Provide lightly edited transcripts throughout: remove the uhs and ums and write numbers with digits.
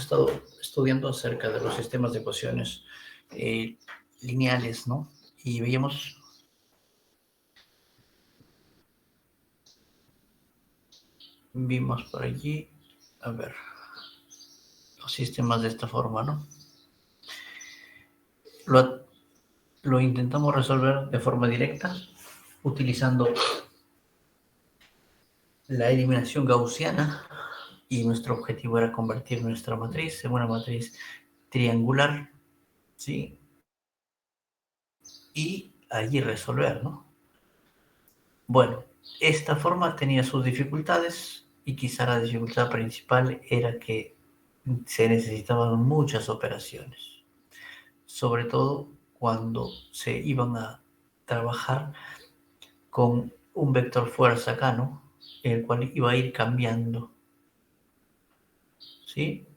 estado estudiando acerca de los sistemas de ecuaciones lineales, ¿no? Y vimos por allí, a ver, los sistemas de esta forma, ¿no? Lo intentamos resolver de forma directa utilizando la eliminación gaussiana, y nuestro objetivo era convertir nuestra matriz en una matriz triangular, ¿sí? Y allí resolver, ¿no? Bueno, esta forma tenía sus dificultades y quizá la dificultad principal era que se necesitaban muchas operaciones, sobre todo cuando se iban a trabajar con un vector fuerza acá, ¿no? El cual iba a ir cambiando, ¿sí?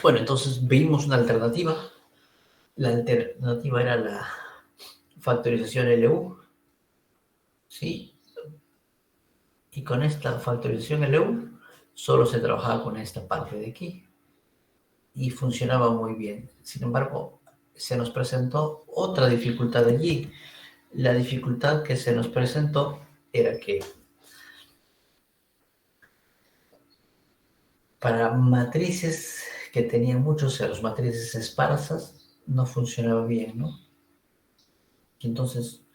Bueno, entonces vimos una alternativa. La alternativa era la factorización LU, ¿sí? Y con esta factorización LU solo se trabajaba con esta parte de aquí y funcionaba muy bien. Sin embargo, se nos presentó otra dificultad allí. La dificultad que se nos presentó era que para matrices que tenían muchos ceros, matrices esparsas, no funcionaba bien, ¿no? Y entonces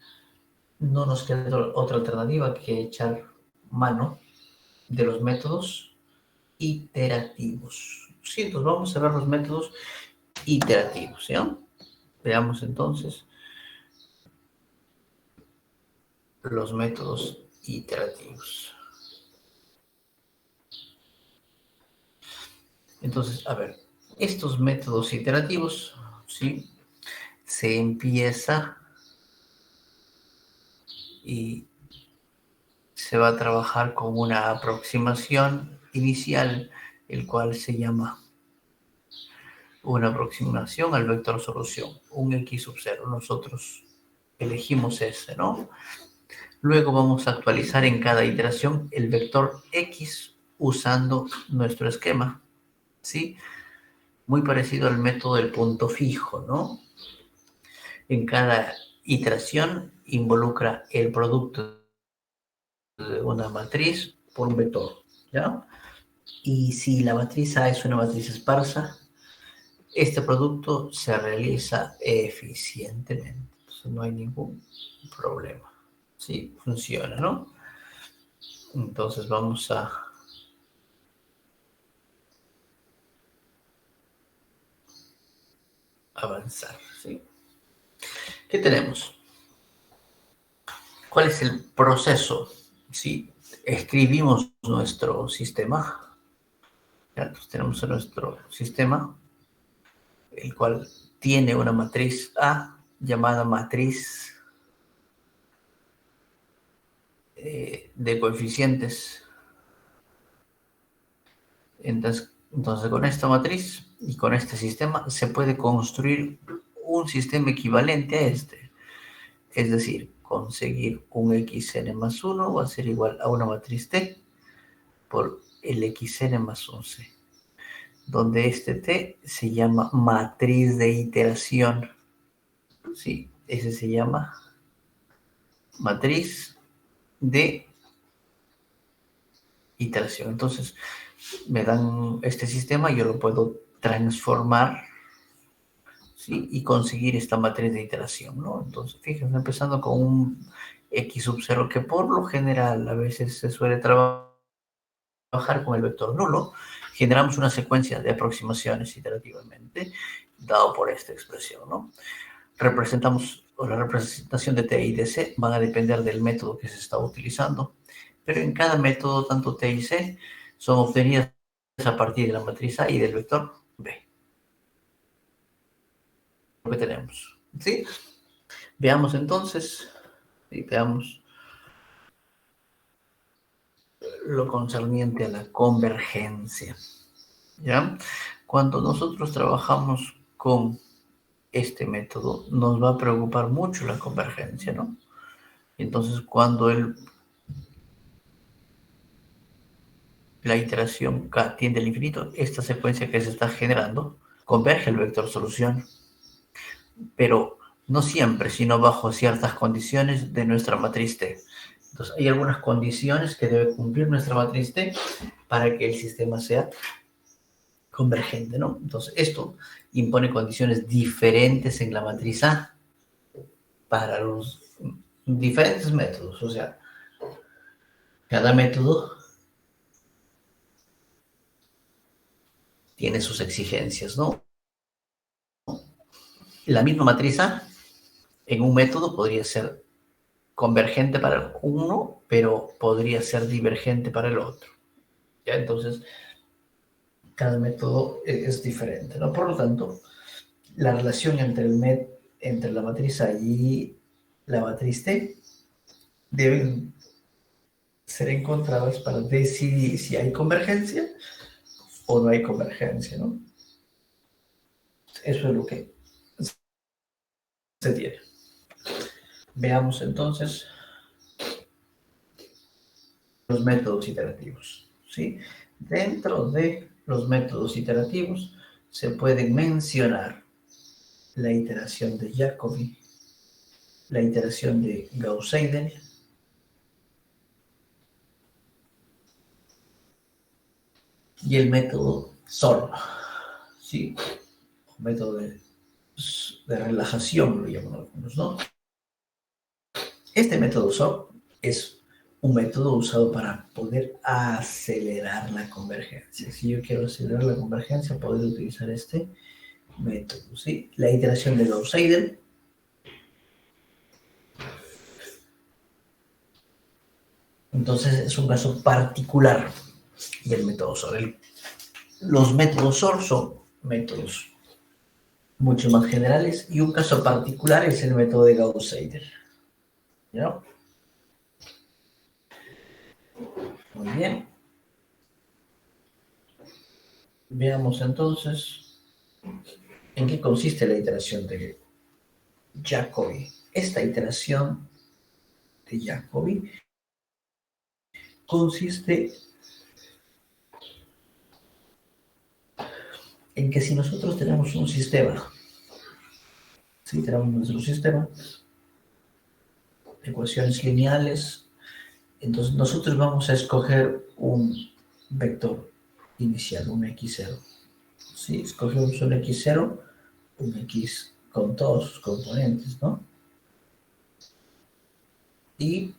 no nos quedó otra alternativa que echar mano de los métodos iterativos. Sí, entonces vamos a ver los métodos iterativos, ¿ya? Veamos entonces los métodos iterativos. Entonces, a ver, estos métodos iterativos, ¿sí? Se empieza y se va a trabajar con una aproximación inicial, el cual se llama una aproximación al vector solución, un x sub 0. Nosotros elegimos ese, ¿no? Luego vamos a actualizar en cada iteración el vector x usando nuestro esquema, ¿sí? Muy parecido al método del punto fijo, ¿no? En cada iteración involucra el producto de una matriz por un vector, ¿ya? Y si la matriz A es una matriz esparsa, este producto se realiza eficientemente. Entonces no hay ningún problema. Sí, funciona, ¿no? Entonces vamos a avanzar, ¿sí? ¿Qué tenemos? ¿Cuál es el proceso? ¿Sí? Escribimos nuestro sistema. ¿Ya? Entonces tenemos nuestro sistema, el cual tiene una matriz A llamada matriz de coeficientes. Entonces, con esta matriz y con este sistema se puede construir un sistema equivalente a este. Es decir, conseguir un xn más 1 va a ser igual a una matriz T por el xn más 11, donde este T se llama matriz de iteración. Sí, ese se llama matriz de iteración. Entonces, me dan este sistema, yo lo puedo transformar, ¿sí? Y conseguir esta matriz de iteración, ¿no? Entonces, fíjense, empezando con un x sub 0 que por lo general a veces se suele trabajar con el vector nulo, generamos una secuencia de aproximaciones iterativamente dado por esta expresión, ¿no? Representamos, o la representación de T y de C van a depender del método que se está utilizando, pero en cada método, tanto T y C son obtenidas a partir de la matriz A y del vector B. Lo que tenemos, ¿sí? Veamos entonces, y veamos lo concerniente a la convergencia, ¿ya? Cuando nosotros trabajamos con este método, nos va a preocupar mucho la convergencia, ¿no? Entonces, cuando la iteración k tiende al infinito, esta secuencia que se está generando converge al vector solución, pero no siempre, sino bajo ciertas condiciones de nuestra matriz T. Entonces, hay algunas condiciones que debe cumplir nuestra matriz T para que el sistema sea convergente, ¿no? Entonces, esto impone condiciones diferentes en la matriz A para los diferentes métodos. O sea, cada método tiene sus exigencias, ¿no? La misma matriz A en un método podría ser convergente para el uno, pero podría ser divergente para el otro. ¿Ya? Entonces, cada método es diferente, ¿no? Por lo tanto, la relación entre la matriz A y la matriz T deben ser encontradas para decidir si hay convergencia o no hay convergencia, ¿no? Eso es lo que se tiene. Veamos entonces los métodos iterativos, ¿sí? Dentro de los métodos iterativos se pueden mencionar la iteración de Jacobi, la iteración de Gauss-Seidel y el método SOR, ¿sí? Método de relajación, lo llaman algunos, ¿no? Este método SOR es un método usado para poder acelerar la convergencia. Si yo quiero acelerar la convergencia, puedo utilizar este método, ¿sí? La iteración de Gauss-Seidel entonces es un caso particular del método SOR. Los métodos SOR son métodos mucho más generales y un caso particular es el método de Gauss-Seidel. ¿Ya? Muy bien. Veamos entonces en qué consiste la iteración de Jacobi. Esta iteración de Jacobi consiste en que si nosotros tenemos un sistema, si tenemos nuestro sistema, ecuaciones lineales, entonces nosotros vamos a escoger un vector inicial, un x0. Si escogemos un x0, un x con todos sus componentes, ¿no? Y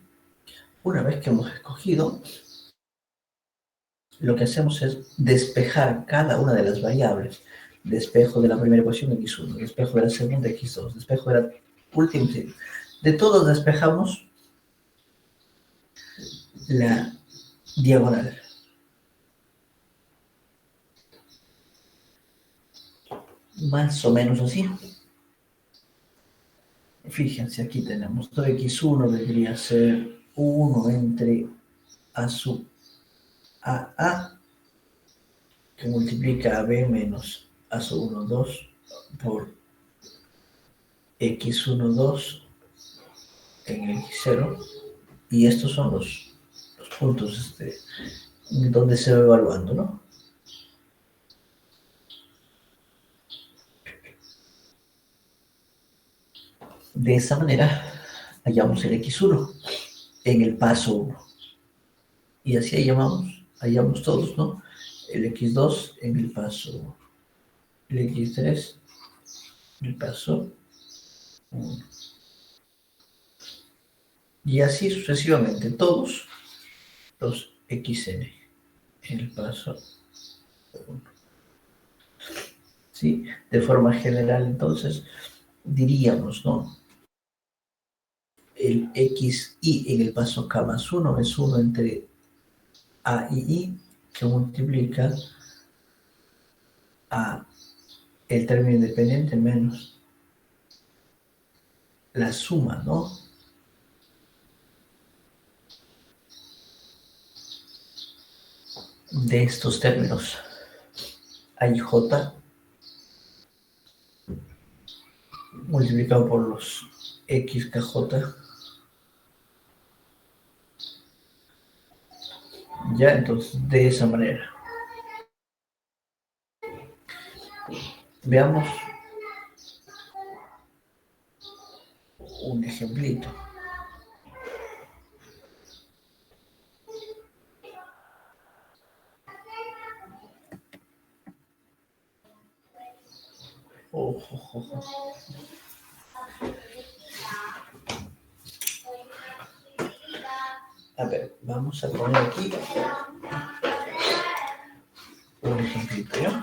una vez que hemos escogido, lo que hacemos es despejar cada una de las variables. Despejo de la primera ecuación x1, despejo de la segunda x2, despejo de la última. De todos despejamos la diagonal. Más o menos así. Fíjense, aquí tenemos 2x1 debería ser 1 entre a sub a que multiplica a b menos a sub 1, 2 por x1, 2 en x0. Y estos son los puntos donde se va evaluando, ¿no? De esa manera hallamos el x1 en el paso 1. Y así hallamos todos, ¿no? El x2 en el paso 1. El x3 en el paso 1. Y así sucesivamente, todos los xn en el paso 1. ¿Sí? De forma general, entonces, diríamos, ¿no? El xi en el paso k más 1 es 1 entre a y i, que multiplica a el término independiente menos la suma, ¿no? De estos términos. A y j multiplicado por los xkj Ya, entonces, de esa manera. Veamos un ejemplito. Ojo, ojo. A ver, vamos a poner aquí un ejemplito, ¿ya?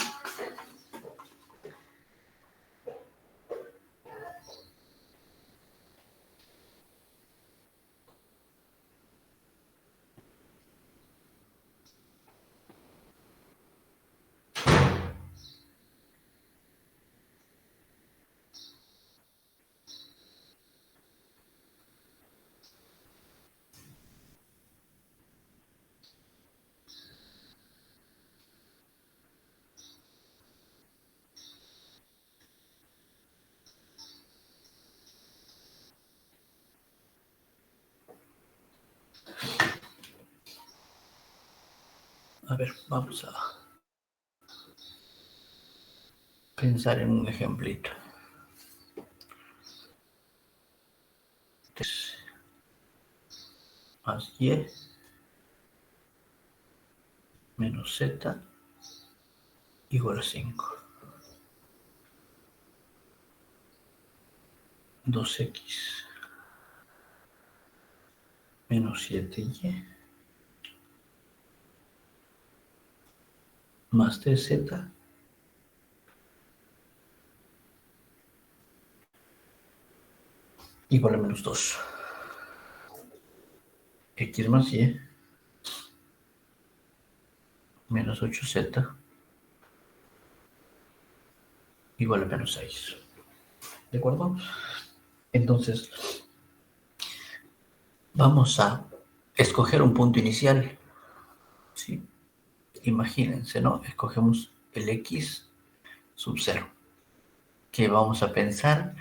A ver, vamos a pensar en un ejemplito. Más y menos z igual a 5. 2x menos 7y más 3z igual a menos 2. X más y menos 8z igual a menos 6. ¿De acuerdo? Entonces, vamos a escoger un punto inicial. ¿Sí? Imagínense, ¿no? Escogemos el x sub 0, que vamos a pensar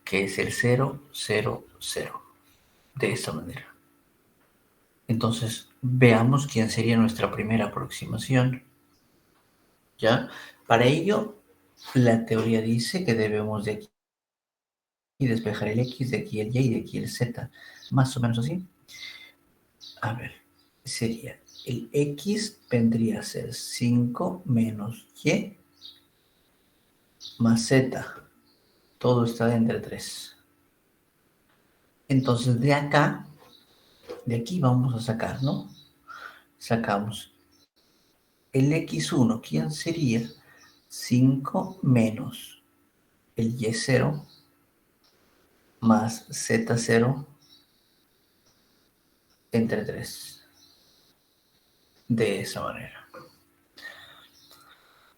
que es el 0, 0, 0. De esta manera. Entonces, veamos quién sería nuestra primera aproximación. ¿Ya? Para ello, la teoría dice que debemos de aquí despejar el x, de aquí el y y de aquí el z. Más o menos así. A ver, sería el x vendría a ser 5 menos y más z. Todo está entre 3. Entonces, de acá, de aquí vamos a sacar, ¿no? Sacamos el x1. ¿Quién sería? 5 menos el y0 más z0 entre 3. De esa manera.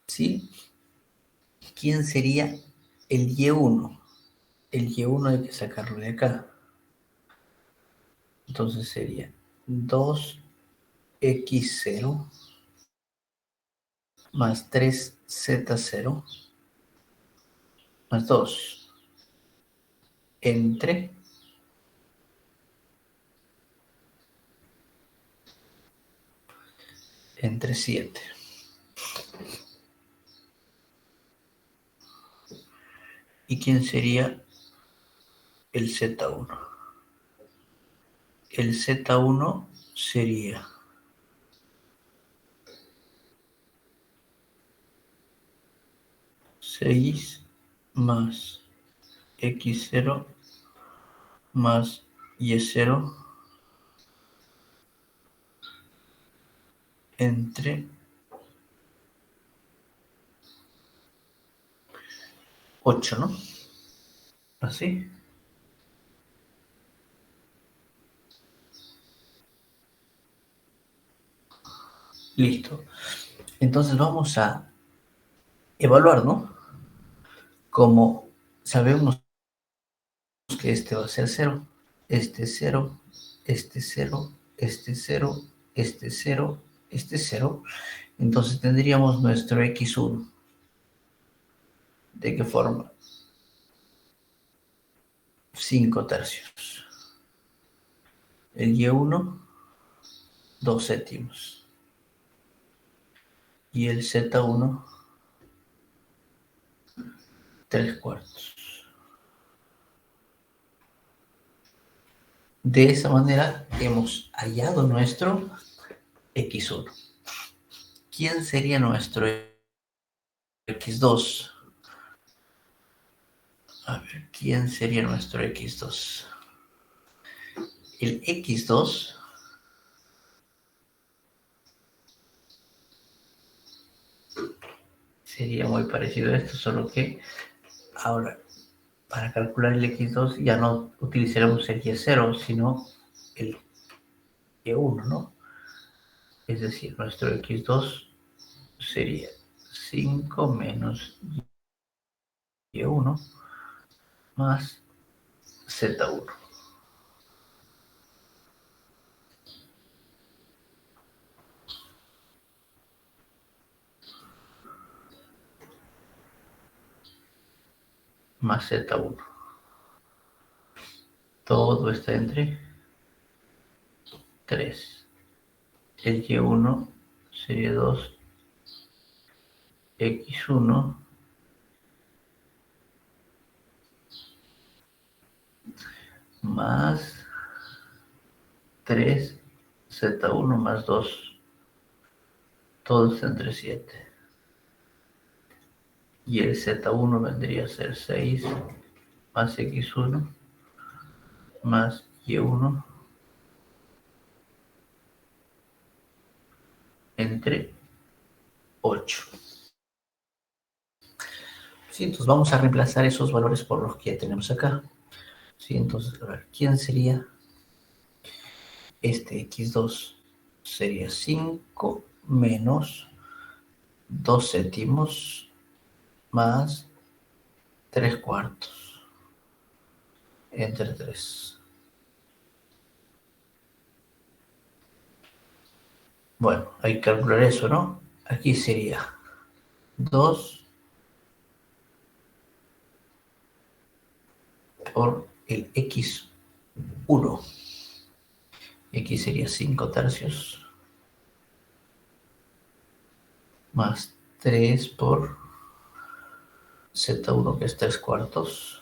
¿Sí? ¿Quién sería el y1? El y1 hay que sacarlo de acá. Entonces sería 2x0 más 3z0 más 2 entre 7. ¿Y quién sería el z1? El z1 sería 6 más x0 más y0 entre 8, ¿no? Así. Listo. Entonces vamos a evaluar, ¿no? Como sabemos que este va a ser 0, este 0, este 0, este 0, este 0, este 0, entonces tendríamos nuestro x1. ¿De qué forma? 5 tercios. El y1, 2 séptimos. y el Z1 3/4. De esa manera hemos hallado nuestro X1. ¿Quién sería nuestro X2? A ver, ¿quién sería nuestro X2? El X2 sería muy parecido a esto, solo que ahora, para calcular el X2 ya no utilizaremos el Y0, sino el Y1, ¿no? Es decir, nuestro X2 sería 5 menos Y1 más Z1. Más Z1. Todo está entre 3. El Y1 sería 2. X1 más 3. Z1 más 2. Todo está entre 7. Y el Z1 vendría a ser 6 más X1 más Y1 entre 8. Sí, entonces vamos a reemplazar esos valores por los que ya tenemos acá. Sí, entonces, a ver, ¿quién sería este X2? Sería 5 menos 2 séptimos más 3/4 entre 3. Bueno, hay que calcular eso, ¿no? Aquí sería 2 por el X1. Aquí sería 5 tercios más 3 por Z1, que es 3/4,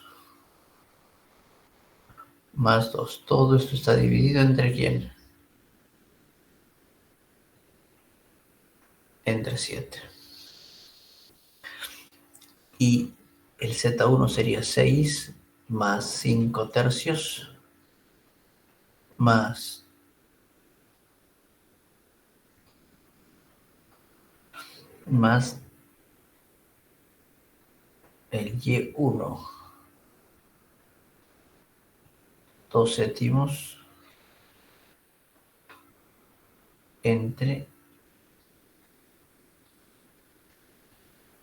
más 2. Todo esto está dividido entre ¿quién? Entre 7. Y el Z1 sería 6 más 5 tercios más el Y1, 2 séptimos entre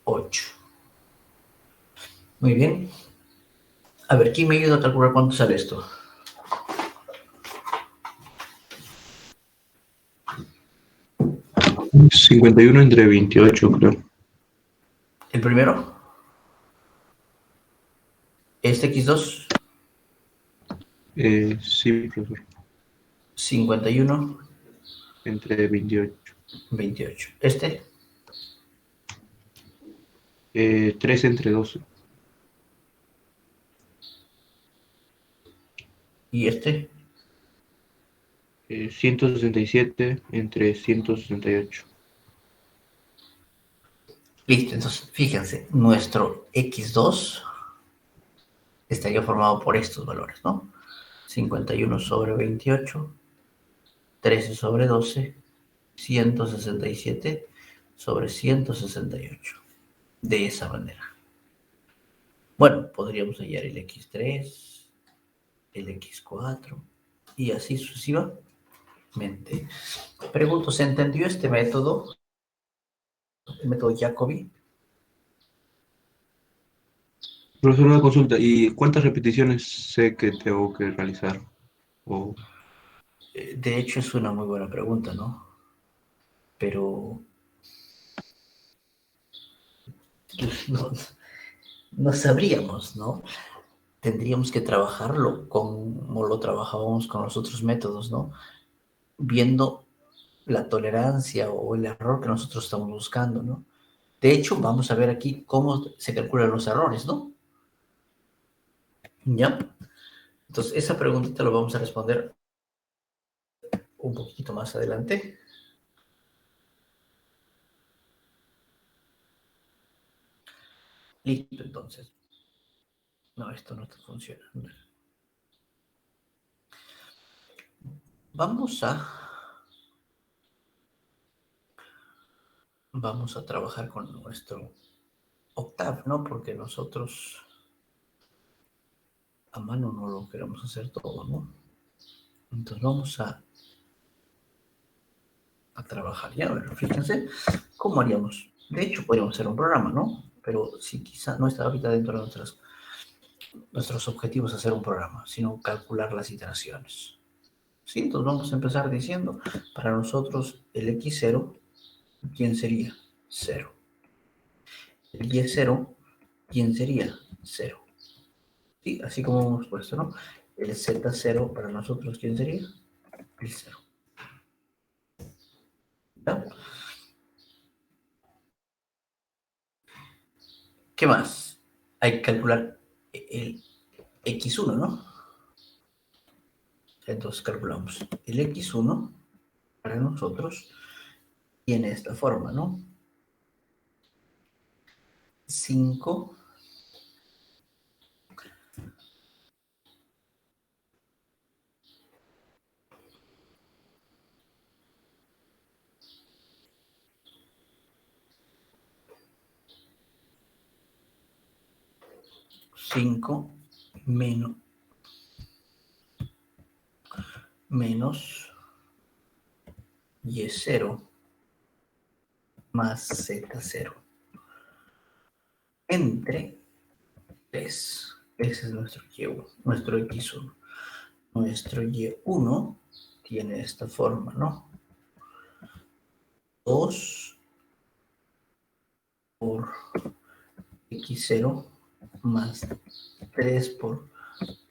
8. Muy bien. A ver, ¿quién me ayuda a calcular cuánto sale esto? ¿51 entre 28, creo? ¿El primero? ¿Este X2? Sí, profesor. 51 Entre 28. 28. ¿Este? 3 entre 12. ¿Y este? 167 entre 168. Listo, entonces fíjense, nuestro X2 estaría formado por estos valores, ¿no? 51 sobre 28, 13 sobre 12, 167 sobre 168. De esa manera. Bueno, podríamos hallar el X3, el X4 y así sucesivamente. Pregunto, ¿se entendió este método? El método Jacobi. Profesor, una consulta. ¿Y cuántas repeticiones sé que tengo que realizar? O... De hecho, es una muy buena pregunta, ¿no? Pero no, no sabríamos, ¿no? Tendríamos que trabajarlo como lo trabajábamos con los otros métodos, ¿no? Viendo la tolerancia o el error que nosotros estamos buscando, ¿no? De hecho, vamos a ver aquí cómo se calculan los errores, ¿no? ¿Ya? Entonces, esa preguntita lo vamos a responder un poquito más adelante. Listo, entonces. No, esto no está funcionando. Vamos a trabajar con nuestro Octave, ¿no? Porque nosotros a mano no lo queremos hacer todo, ¿no? Entonces vamos a trabajar ya. A ver, fíjense cómo haríamos. De hecho, podríamos hacer un programa, ¿no? Pero si quizá no está ahorita dentro de nuestros objetivos hacer un programa, sino calcular las iteraciones. ¿Sí? Entonces vamos a empezar diciendo, para nosotros el x0, ¿quién sería? 0. El y0, ¿quién sería? 0. ¿Sí? Así como hemos puesto, ¿no? El z0 para nosotros, ¿quién sería? El 0. ¿Ya? ¿Qué más? Hay que calcular el x1, ¿no? Entonces calculamos el x1 para nosotros tiene esta forma, ¿no? 5 5 menos y0 más z0 entre 3. Ese es nuestro y1, nuestro x1. Nuestro y1 tiene esta forma, ¿no? 2 por x0 más 3 por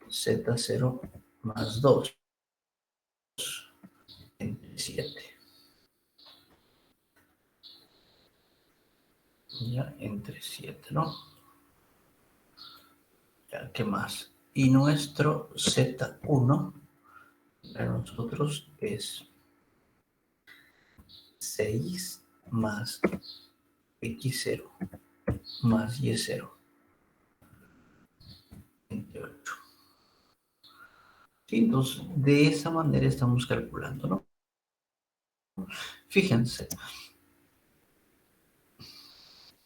z0 más 2 entre 7. Ya, entre 7, ¿no? Ya, ¿qué más? Y nuestro z1 para nosotros es 6 más x0 más y0 entre 8. ¿Sí? Entonces, de esa manera estamos calculando, ¿no? Fíjense,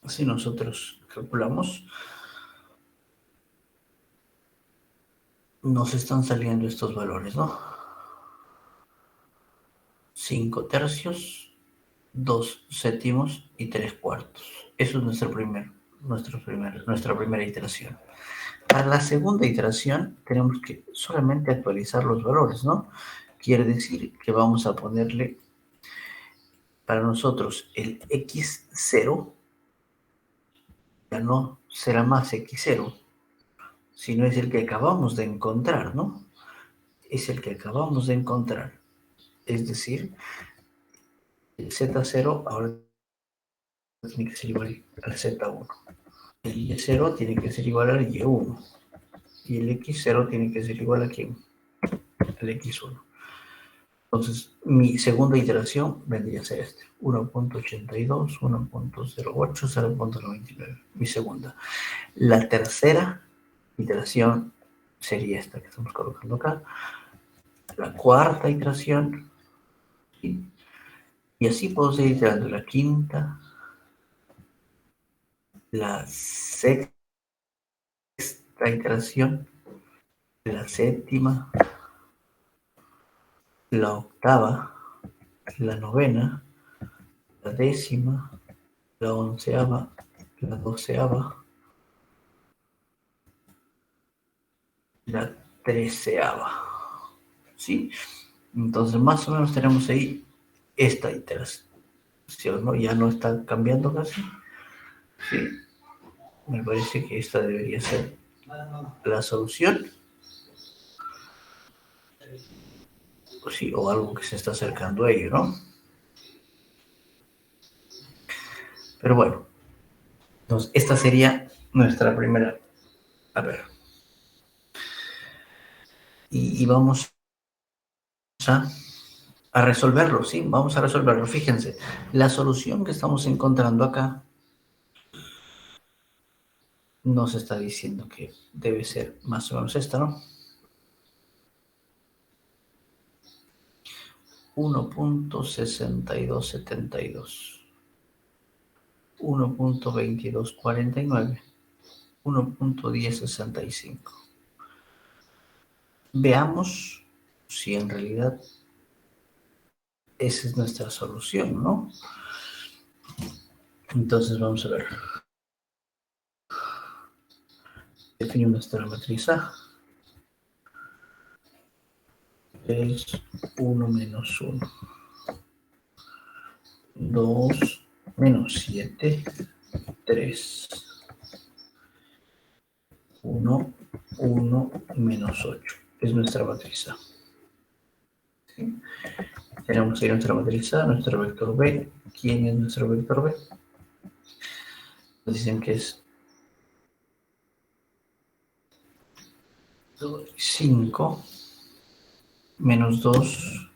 si nosotros calculamos, nos están saliendo estos valores, ¿no? 5 tercios, 2 séptimos y 3 cuartos. Eso es nuestra primera iteración. Para la segunda iteración tenemos que solamente actualizar los valores, ¿no? Quiere decir que vamos a ponerle para nosotros el x0 ya no será más x0, sino es el que acabamos de encontrar, ¿no? Es el que acabamos de encontrar. Es decir, el z0 ahora tiene que ser igual al z1. El y0 tiene que ser igual al y1. Y el x0 tiene que ser igual a quién? Al x1. Entonces, mi segunda iteración vendría a ser este. 1.82, 1.08, 0.99. Mi segunda. La tercera iteración sería esta que estamos colocando acá. La cuarta iteración. ¿Sí? Y así puedo seguir iterando la quinta, la sexta iteración, la séptima, la octava, la novena, la décima, la onceava, la doceava, la treceava. ¿Sí? Entonces, más o menos tenemos ahí esta iteración, ¿no? Ya no está cambiando casi. Sí. Me parece que esta debería ser la solución. Sí, o algo que se está acercando a ello, ¿no? Pero bueno, entonces esta sería nuestra primera. A ver. Y vamos a resolverlo, ¿sí? Vamos a resolverlo. Fíjense, la solución que estamos encontrando acá nos está diciendo que debe ser más o menos esta, ¿no? 1.6272, 1.2249, 1.1065. Veamos si en realidad esa es nuestra solución, ¿no? Entonces vamos a ver. Definimos nuestra matriz A. Es 1 menos 1. 2 menos 7, 3. 1, 1 menos 8. Es nuestra matriz A. ¿Sí? Tenemos ahí nuestra matriz A, nuestro vector B. ¿Quién es nuestro vector B? Nos dicen que es 5 menos 2,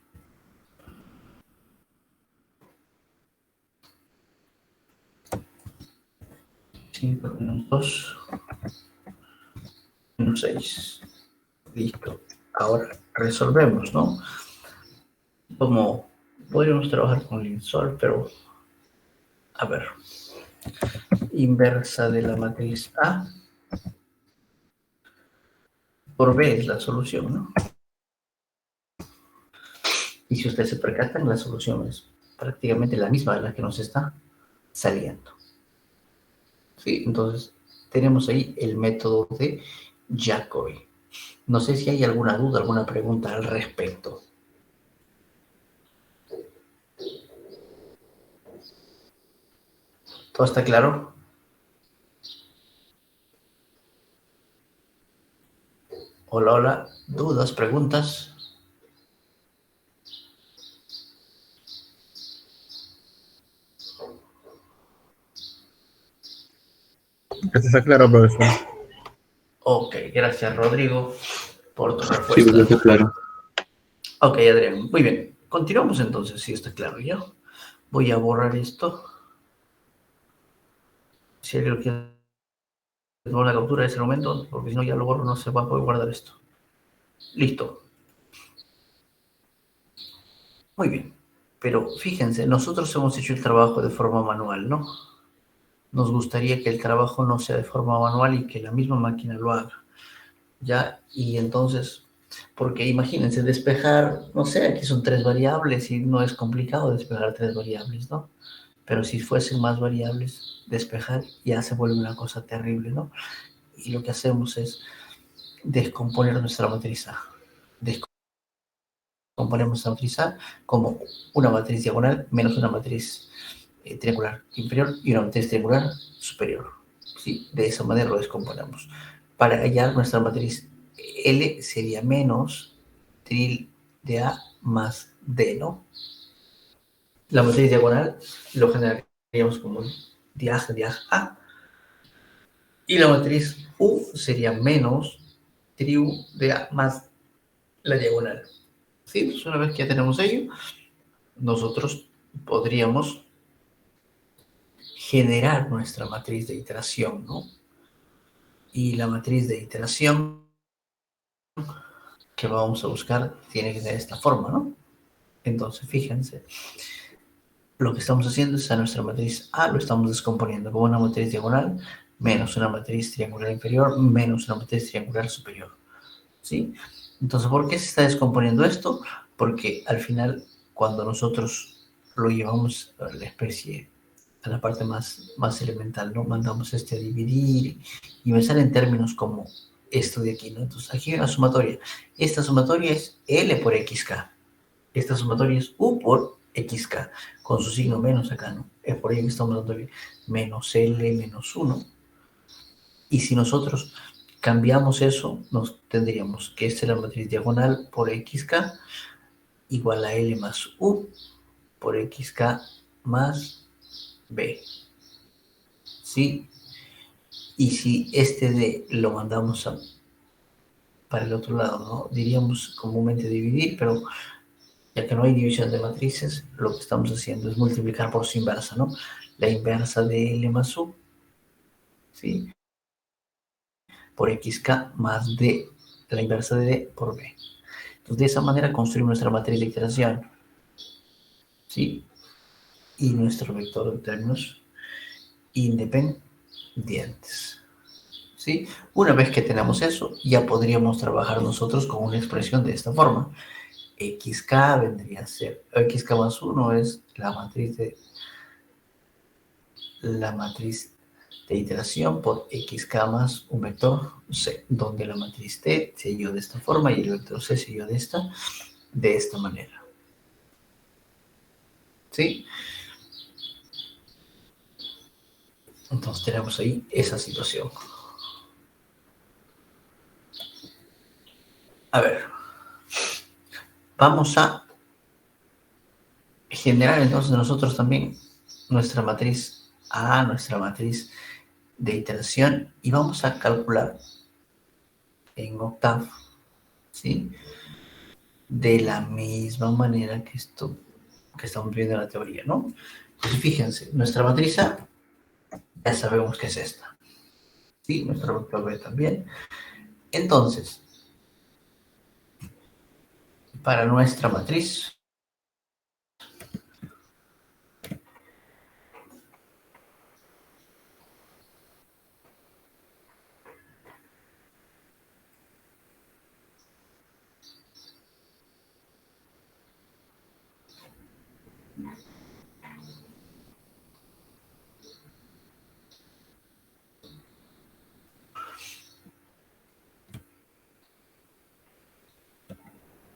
5 menos 2, menos 6. Listo. Ahora resolvemos, ¿no? Como podríamos trabajar con Linsol, pero a ver. Inversa de la matriz A por B es la solución, ¿no? Y si ustedes se percatan, la solución es prácticamente la misma de la que nos está saliendo. ¿Sí? Entonces, tenemos ahí el método de Jacobi. No sé si hay alguna duda, alguna pregunta al respecto. ¿Todo está claro? Hola, hola. ¿Dudas, preguntas? Está claro, profesor. Ok, gracias, Rodrigo, por tu Sí, respuesta. pues está claro. Ok, Adrián, muy bien. Continuamos entonces, si está claro ya. Voy a borrar esto. Si alguien lo quiere tomar la captura de ese momento, porque si no ya lo borro, no se va a poder guardar esto. Listo. Muy bien. Pero fíjense, nosotros hemos hecho el trabajo de forma manual, ¿no? Nos gustaría que el trabajo no sea de forma manual y que la misma máquina lo haga. ¿Ya? Y entonces, porque imagínense, despejar, no sé, aquí son 3 variables y no es complicado despejar 3 variables, ¿no? Pero si fuesen más variables, despejar ya se vuelve una cosa terrible, ¿no? Y lo que hacemos es descomponer nuestra matriz A. Descomponemos la matriz A como una matriz diagonal menos una matriz triangular inferior y una matriz triangular superior. ¿Sí? De esa manera lo descomponemos. Para hallar nuestra matriz L sería menos tril de A más D, ¿no? La matriz diagonal lo generaríamos como diag A. Y la matriz U sería menos triu de A más la diagonal. ¿Sí? Entonces, una vez que ya tenemos ello, nosotros podríamos generar nuestra matriz de iteración, ¿no? Y la matriz de iteración que vamos a buscar tiene que ser de esta forma, ¿no? Entonces, fíjense, lo que estamos haciendo es a nuestra matriz A lo estamos descomponiendo como una matriz diagonal menos una matriz triangular inferior menos una matriz triangular superior, ¿sí? Entonces, ¿por qué se está descomponiendo esto? Porque al final, cuando nosotros lo llevamos a la especie, a la parte más elemental, ¿no? Mandamos a dividir y me salen términos como esto de aquí, ¿no? Entonces, aquí hay una sumatoria. Esta sumatoria es L por XK. Esta sumatoria es U por XK, con su signo menos acá, ¿no? Es por ello que estamos dándole menos L menos 1. Y si nosotros cambiamos eso, nos tendríamos que esta es la matriz diagonal por XK igual a L más U por XK más B. ¿sí? Y si este D lo mandamos para el otro lado, ¿no? Diríamos comúnmente dividir, pero ya que no hay división de matrices, lo que estamos haciendo es multiplicar por su inversa, ¿no? La inversa de L más U, ¿sí? Por XK más D, la inversa de D por B. Entonces, de esa manera construimos nuestra matriz de iteración, ¿sí? Y nuestro vector de términos independientes, ¿sí? Una vez que tenemos eso, ya podríamos trabajar nosotros con una expresión de esta forma. XK vendría a ser, XK más 1 es la matriz de iteración por XK más un vector C, donde la matriz T se halló de esta forma y el vector C se halló de esta manera. ¿Sí? Entonces tenemos ahí esa situación. A ver, vamos a generar entonces nosotros también nuestra matriz A, nuestra matriz de iteración, y vamos a calcular en octavo, ¿sí? De la misma manera que esto que estamos viendo en la teoría, ¿no? Pues fíjense, nuestra matriz A ya sabemos que es esta, ¿sí? Nuestra vector B también. Entonces, para nuestra matriz,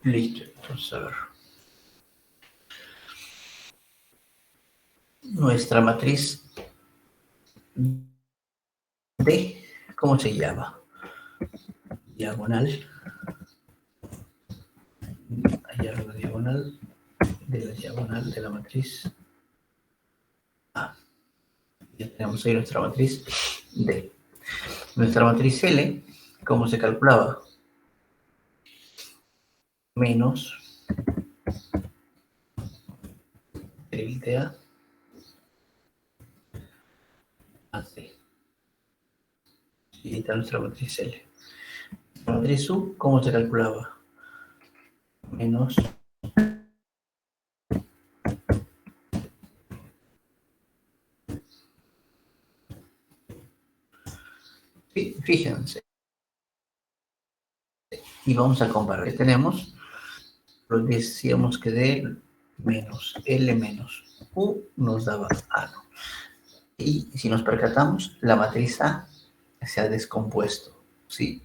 listo, entonces a ver. Nuestra matriz D, ¿cómo se llama? Diagonal, hallar la diagonal de la matriz A. Ya tenemos ahí nuestra matriz D. Nuestra matriz L, ¿cómo se calculaba? Menos tilde A más D. Y ahí está nuestra matriz L. La matriz U, ¿cómo se calculaba? Menos. Fíjense. Y vamos a comparar. ¿Qué tenemos? Lo decíamos que D menos L menos U nos daba A, ¿no? Y si nos percatamos, la matriz A se ha descompuesto, ¿sí?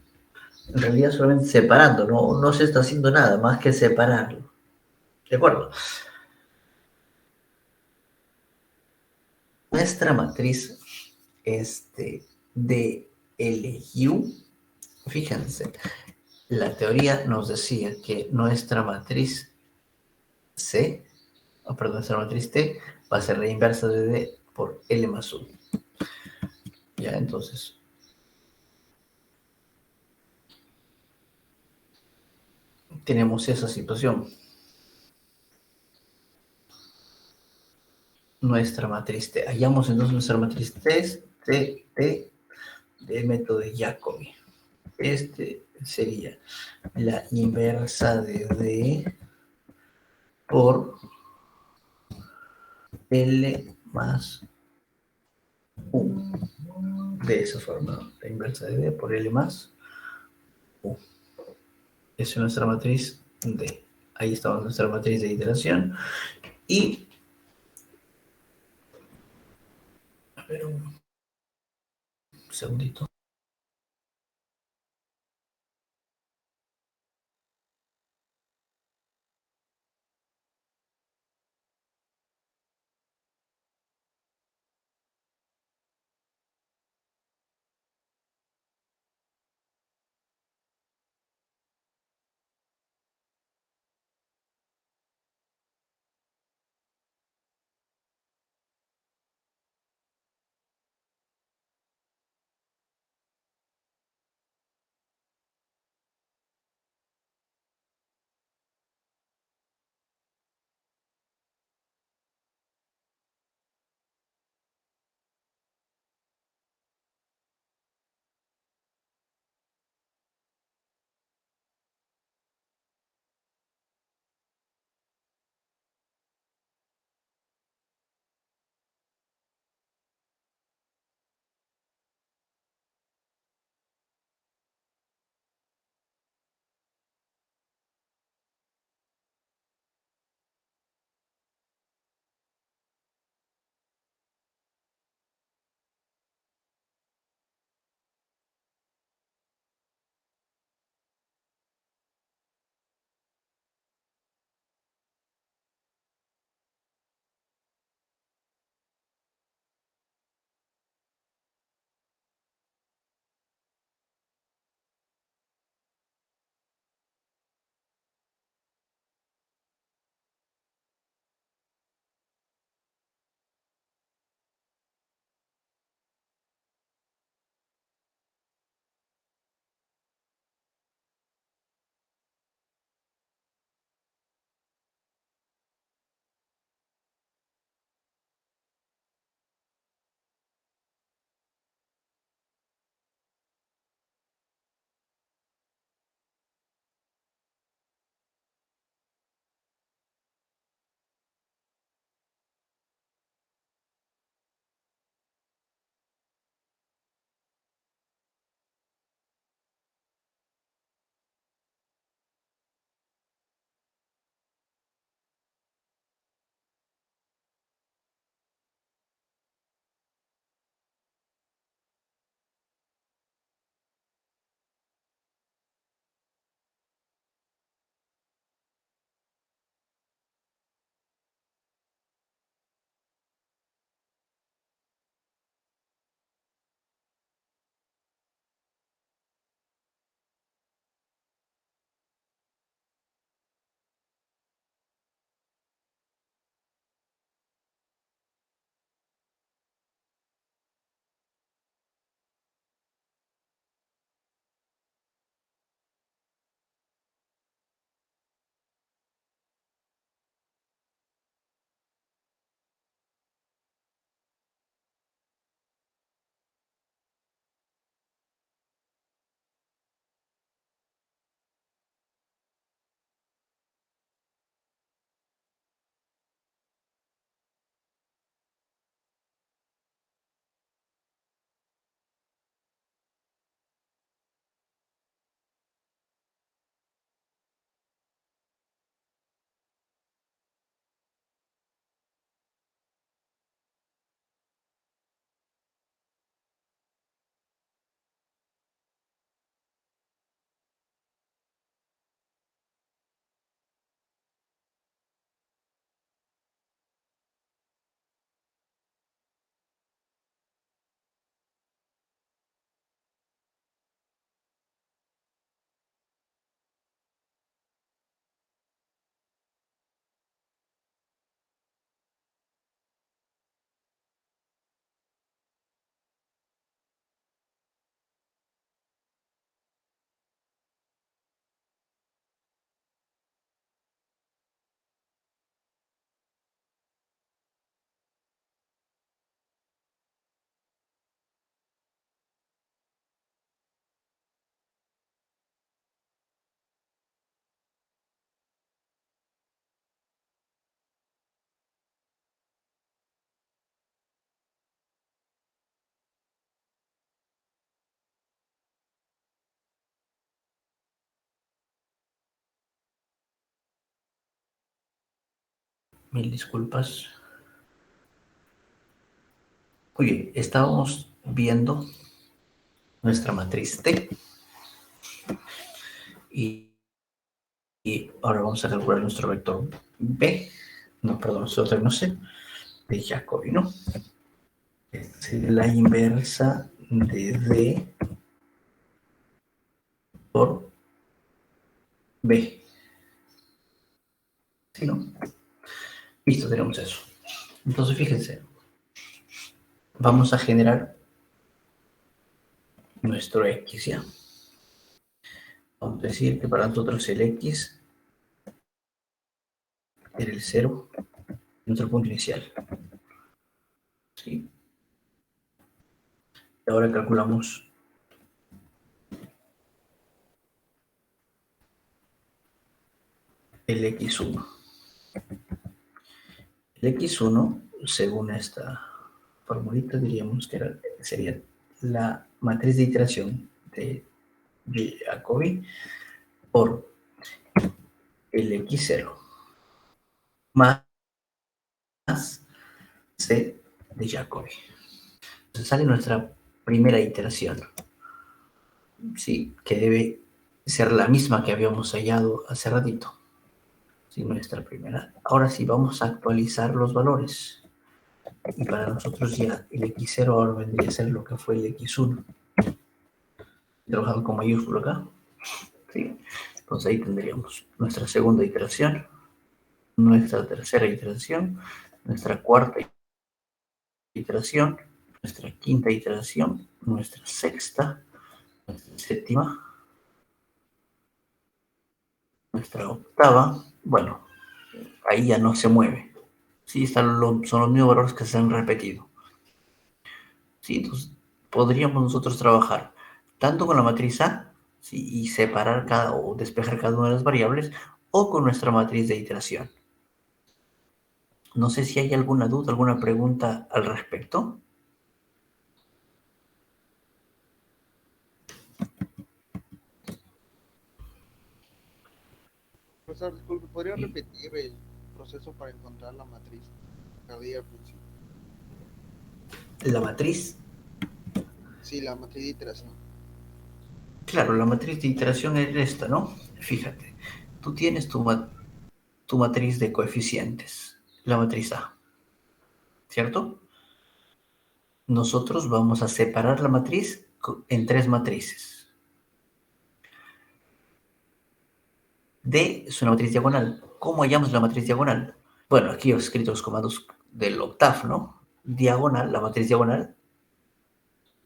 En realidad solamente separando, no se está haciendo nada más que separarlo. ¿De acuerdo? Nuestra matriz de LU, fíjense, la teoría nos decía que nuestra matriz C, perdón, nuestra matriz T va a ser la inversa de D por L más U. Ya, entonces, tenemos esa situación. Nuestra matriz T. Hallamos entonces nuestra matriz T del método de Jacobi. Sería la inversa de D por L más U. De esa forma, la inversa de D por L más U. Esa es nuestra matriz D. Ahí está nuestra matriz de iteración. Y, a ver, un segundito. Mil disculpas. Oye, estábamos viendo nuestra matriz T y ahora vamos a calcular nuestro vector B. No, perdón, nosotros no sé, de Jacobi, ¿no? Es la inversa de D por B. ¿Sí, no? Listo, tenemos eso. Entonces, fíjense, vamos a generar nuestro X, ¿ya? Vamos a decir que para nosotros el X era el 0, nuestro punto inicial. ¿Sí? Y ahora calculamos el X1. El X1, según esta formulita, diríamos que sería la matriz de iteración de Jacobi por el X0 más C de Jacobi. Entonces sale nuestra primera iteración, ¿sí? Que debe ser la misma que habíamos hallado hace ratito. ¿Sí? Nuestra primera. Ahora sí, vamos a actualizar los valores. Y para nosotros ya el X0 ahora vendría a ser lo que fue el X1. Trabajando con mayúscula acá. ¿Sí? Entonces ahí tendríamos nuestra segunda iteración, nuestra tercera iteración, nuestra cuarta iteración, nuestra quinta iteración, nuestra sexta, nuestra séptima, nuestra octava. Bueno, ahí ya no se mueve. Sí, son los mismos valores que se han repetido. Sí, entonces podríamos nosotros trabajar tanto con la matriz A, ¿sí? Y separar o despejar cada una de las variables, o con nuestra matriz de iteración. No sé si hay alguna duda, alguna pregunta al respecto. Profesor, disculpe, ¿podría repetir el proceso para encontrar la matriz que había al principio? La matriz. Sí, la matriz de iteración. Claro, la matriz de iteración es esta, ¿no? Fíjate, tú tienes tu matriz de coeficientes, la matriz A, ¿cierto? Nosotros vamos a separar la matriz en tres matrices. D es una matriz diagonal. ¿Cómo hallamos la matriz diagonal? Bueno, aquí he escrito los comandos del octaf, ¿no? Diagonal, la matriz diagonal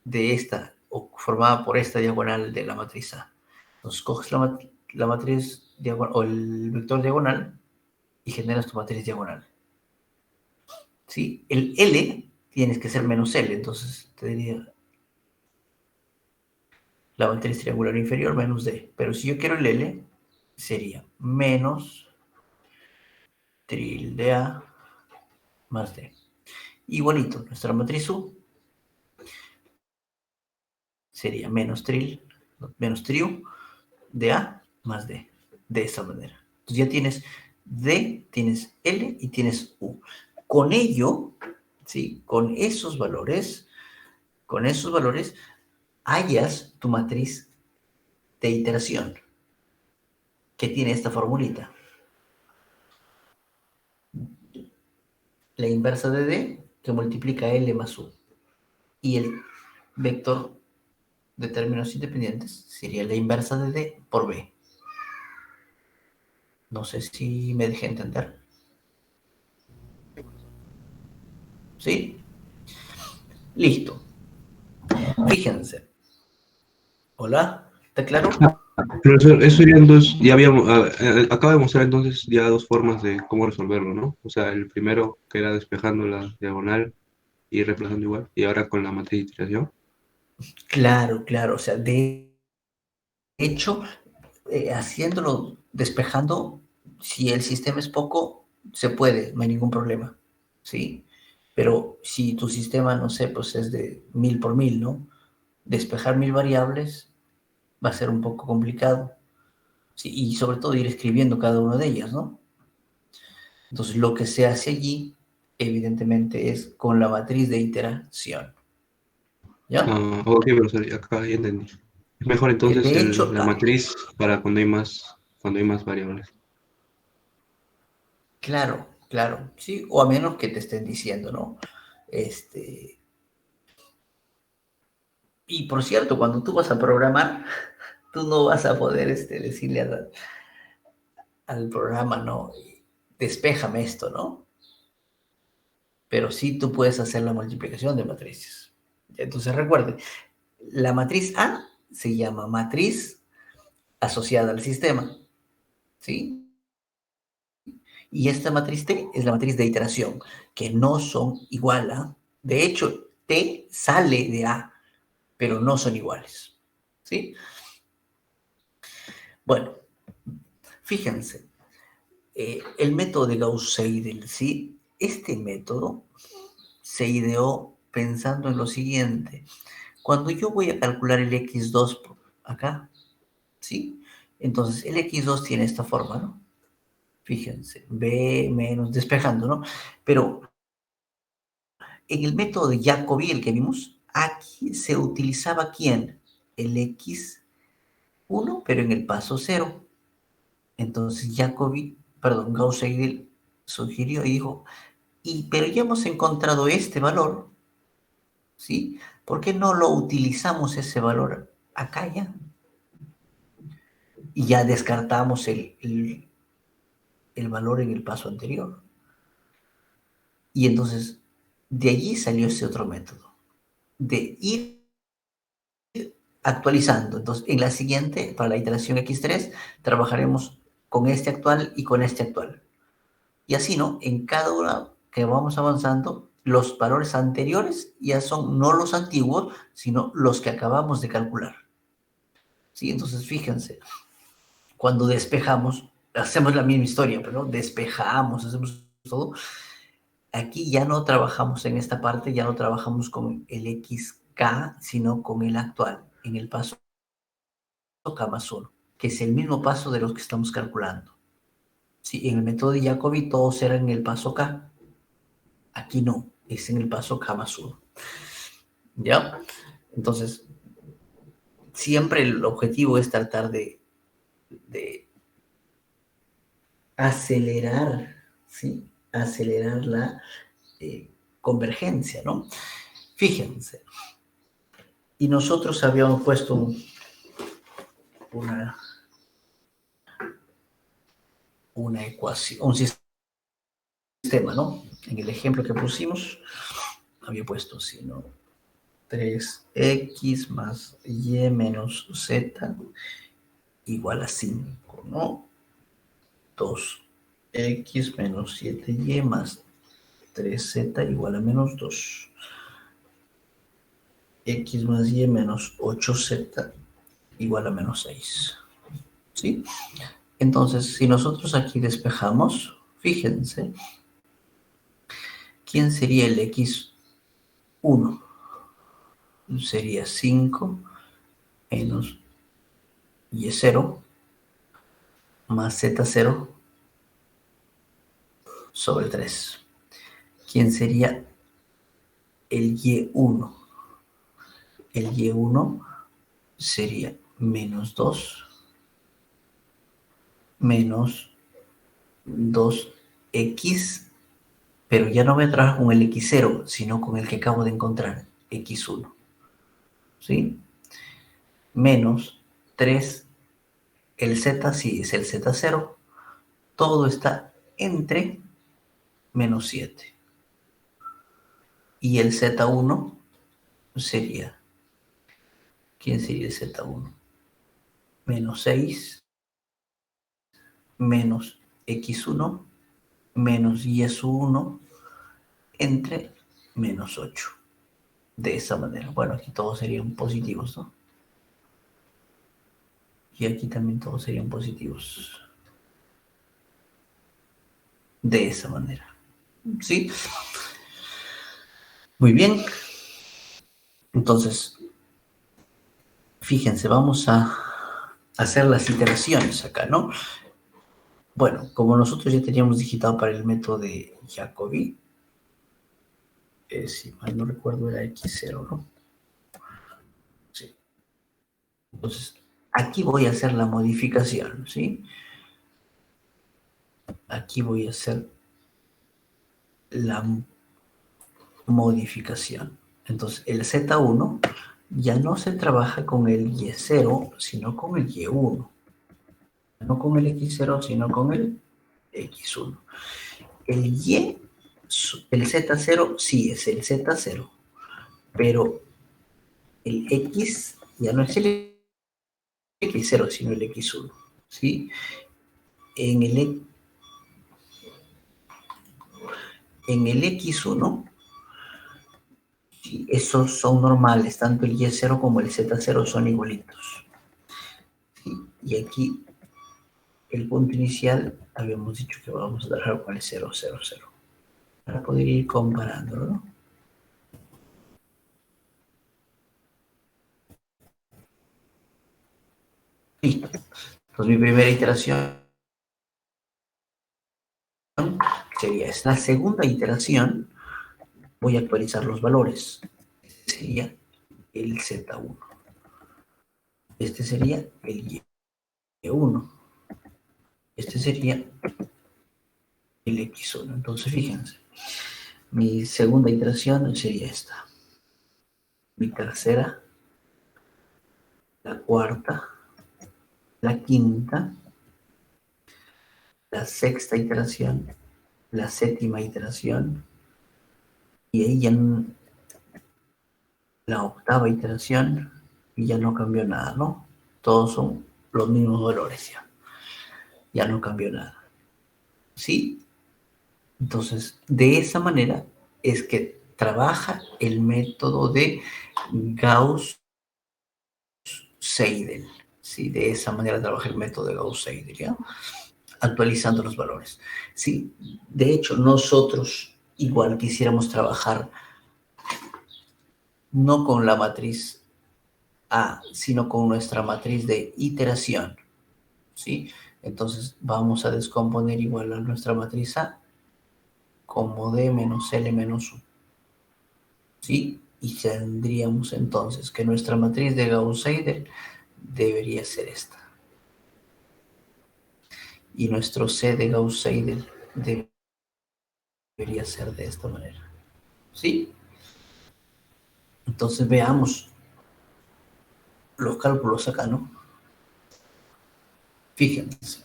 de esta, o formada por esta diagonal de la matriz A. Entonces coges la matriz diagonal, o el vector diagonal, y generas tu matriz diagonal. ¿Sí? El L tienes que ser menos L, entonces te diría la matriz triangular inferior menos D. Pero si yo quiero el L, sería menos tilde A más D. Igualito, nuestra matriz U sería menos triu de A más D. De esta manera. Entonces ya tienes D, tienes L y tienes U. Con ello, ¿sí? Con esos valores, hallas tu matriz de iteración que tiene esta formulita. La inversa de D que multiplica L más U. Y el vector de términos independientes sería la inversa de D por B. No sé si me dejé entender. ¿Sí? Listo. Fíjense. Hola, ¿está claro? Profesor, eso serían dos, ya habíamos, acaba de mostrar entonces ya dos formas de cómo resolverlo, ¿no? O sea, el primero que era despejando la diagonal y reemplazando igual, y ahora con la matriz de iteración. Claro, claro. O sea, de hecho, haciéndolo, despejando, si el sistema es poco, se puede, no hay ningún problema, ¿sí? Pero si tu sistema, no sé, pues es de 1000 por 1000, ¿no? Despejar 1000 variables va a ser un poco complicado, ¿sí? Y sobre todo ir escribiendo cada una de ellas, ¿no? Entonces, lo que se hace allí, evidentemente, es con la matriz de iteración. ¿Ya? Ok, profesor, acá ya entendí. Es mejor entonces De hecho, la matriz para cuando hay más variables. claro, claro, sí, o a menos que te estén diciendo, ¿no? Y por cierto, cuando tú vas a programar, tú no vas a poder decirle al programa, ¿no? Despéjame esto, ¿no? Pero sí tú puedes hacer la multiplicación de matrices. Entonces recuerde, la matriz A se llama matriz asociada al sistema, ¿sí? Y esta matriz T es la matriz de iteración, que no son igual a. De hecho, T sale de A, pero no son iguales, ¿sí? Bueno, fíjense, el método de Gauss-Seidel, ¿sí? Este método se ideó pensando en lo siguiente. Cuando yo voy a calcular el x2 acá, ¿sí? Entonces, el x2 tiene esta forma, ¿no? Fíjense, b menos, despejando, ¿no? Pero en el método de Jacobi, el que vimos, aquí se utilizaba ¿quién? El x1, pero en el paso 0. Entonces, Gauss-Seidel sugirió y dijo, pero ya hemos encontrado este valor, ¿sí? ¿Por qué no lo utilizamos ese valor acá ya? Y ya descartamos el valor en el paso anterior. Y entonces, de allí salió ese otro método, de ir actualizando. Entonces, en la siguiente, para la iteración x3, trabajaremos con este actual y con este actual. Y así, ¿no? En cada una que vamos avanzando, los valores anteriores ya son no los antiguos, sino los que acabamos de calcular. ¿Sí? Entonces, fíjense, cuando despejamos, hacemos la misma historia, pero despejamos, hacemos todo. Aquí ya no trabajamos en esta parte, ya no trabajamos con el xk, sino con el actual, en el paso k más 1, que es el mismo paso de los que estamos calculando. Sí, en el método de Jacobi todos eran en el paso k. Aquí no, es en el paso k más 1. ¿Ya? Entonces, siempre el objetivo es tratar de acelerar, ¿sí? Acelerar la convergencia, ¿no? Fíjense. Y nosotros habíamos puesto una ecuación, un sistema, ¿no? En el ejemplo que pusimos, había puesto así, ¿no? 3x más y menos z igual a 5, ¿no? 2x menos 7y más 3z igual a menos 2. X más y menos 8z igual a menos 6. ¿Sí? Entonces, si nosotros aquí despejamos, fíjense, ¿quién sería el x1? Sería 5 menos y0 más z0 sobre 3. ¿Quién sería el y1? El y1 sería menos 2 menos 2x, pero ya no voy a trabajar con el x0, sino con el que acabo de encontrar, x1. ¿Sí? Menos 3, el z, sí, es el z0, todo está entre menos 7. Y el z1 sería, ¿quién sería el z1? Menos 6 menos x1 menos y1 entre menos 8. De esa manera. Bueno, aquí todos serían positivos, ¿no? Y aquí también todos serían positivos. De esa manera. ¿Sí? Muy bien. Entonces, fíjense, vamos a hacer las iteraciones acá, ¿no? Bueno, como nosotros ya teníamos digitado para el método de Jacobi, si mal no recuerdo era X0, ¿no? Sí. Entonces, aquí voy a hacer la modificación, ¿sí? Aquí voy a hacer la modificación. Entonces, el Z1 ya no se trabaja con el Y0, sino con el Y1. No con el X0, sino con el X1. El Y, el Z0 sí es el Z0, pero el X ya no es el X0, sino el X1, ¿sí? En el X1, sí, esos son normales, tanto el Y0 como el Z0 son igualitos, ¿sí? Y aquí el punto inicial, habíamos dicho que vamos a trabajar con el 0, 0, 0, para poder ir comparándolo, ¿no? Listo. Entonces mi primera iteración sería esta. La segunda iteración, voy a actualizar los valores. Este sería el Z1. Este sería el Y1. Este sería el X1. Entonces, fíjense. Mi segunda iteración sería esta. Mi tercera, la cuarta, la quinta, la sexta iteración, la séptima iteración, y ahí ya la octava iteración, y ya no cambió nada, ¿no? Todos son los mismos valores ya. Ya no cambió nada. ¿Sí? Entonces, de esa manera es que trabaja el método de Gauss-Seidel. ¿Sí? De esa manera trabaja el método de Gauss-Seidel, ¿ya? Actualizando los valores. Sí, de hecho, nosotros igual quisiéramos trabajar no con la matriz A, sino con nuestra matriz de iteración, ¿sí? Entonces vamos a descomponer igual a nuestra matriz A como D menos L menos 1, ¿sí? Y tendríamos entonces que nuestra matriz de Gauss-Seidel debería ser esta. Y nuestro C de Gauss-Seidel debería ser de esta manera, ¿sí? Entonces veamos los cálculos acá, ¿no? Fíjense.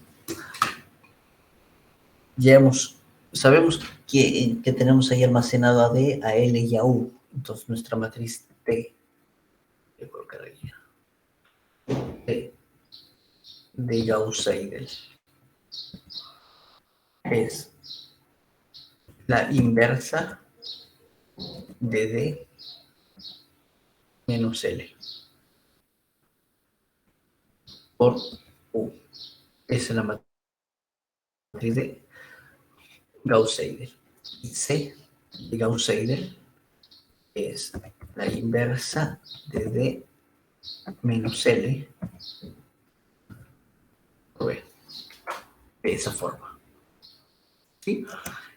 Sabemos que tenemos ahí almacenado a D, a L y a U. Entonces nuestra matriz T, voy a colocar ahí, T de Gauss-Seidel es la inversa de D menos L por U. Esa es la matriz de Gauss-Seidel. Y C de Gauss-Seidel es la inversa de D menos L por B. De esa forma. ¿Sí?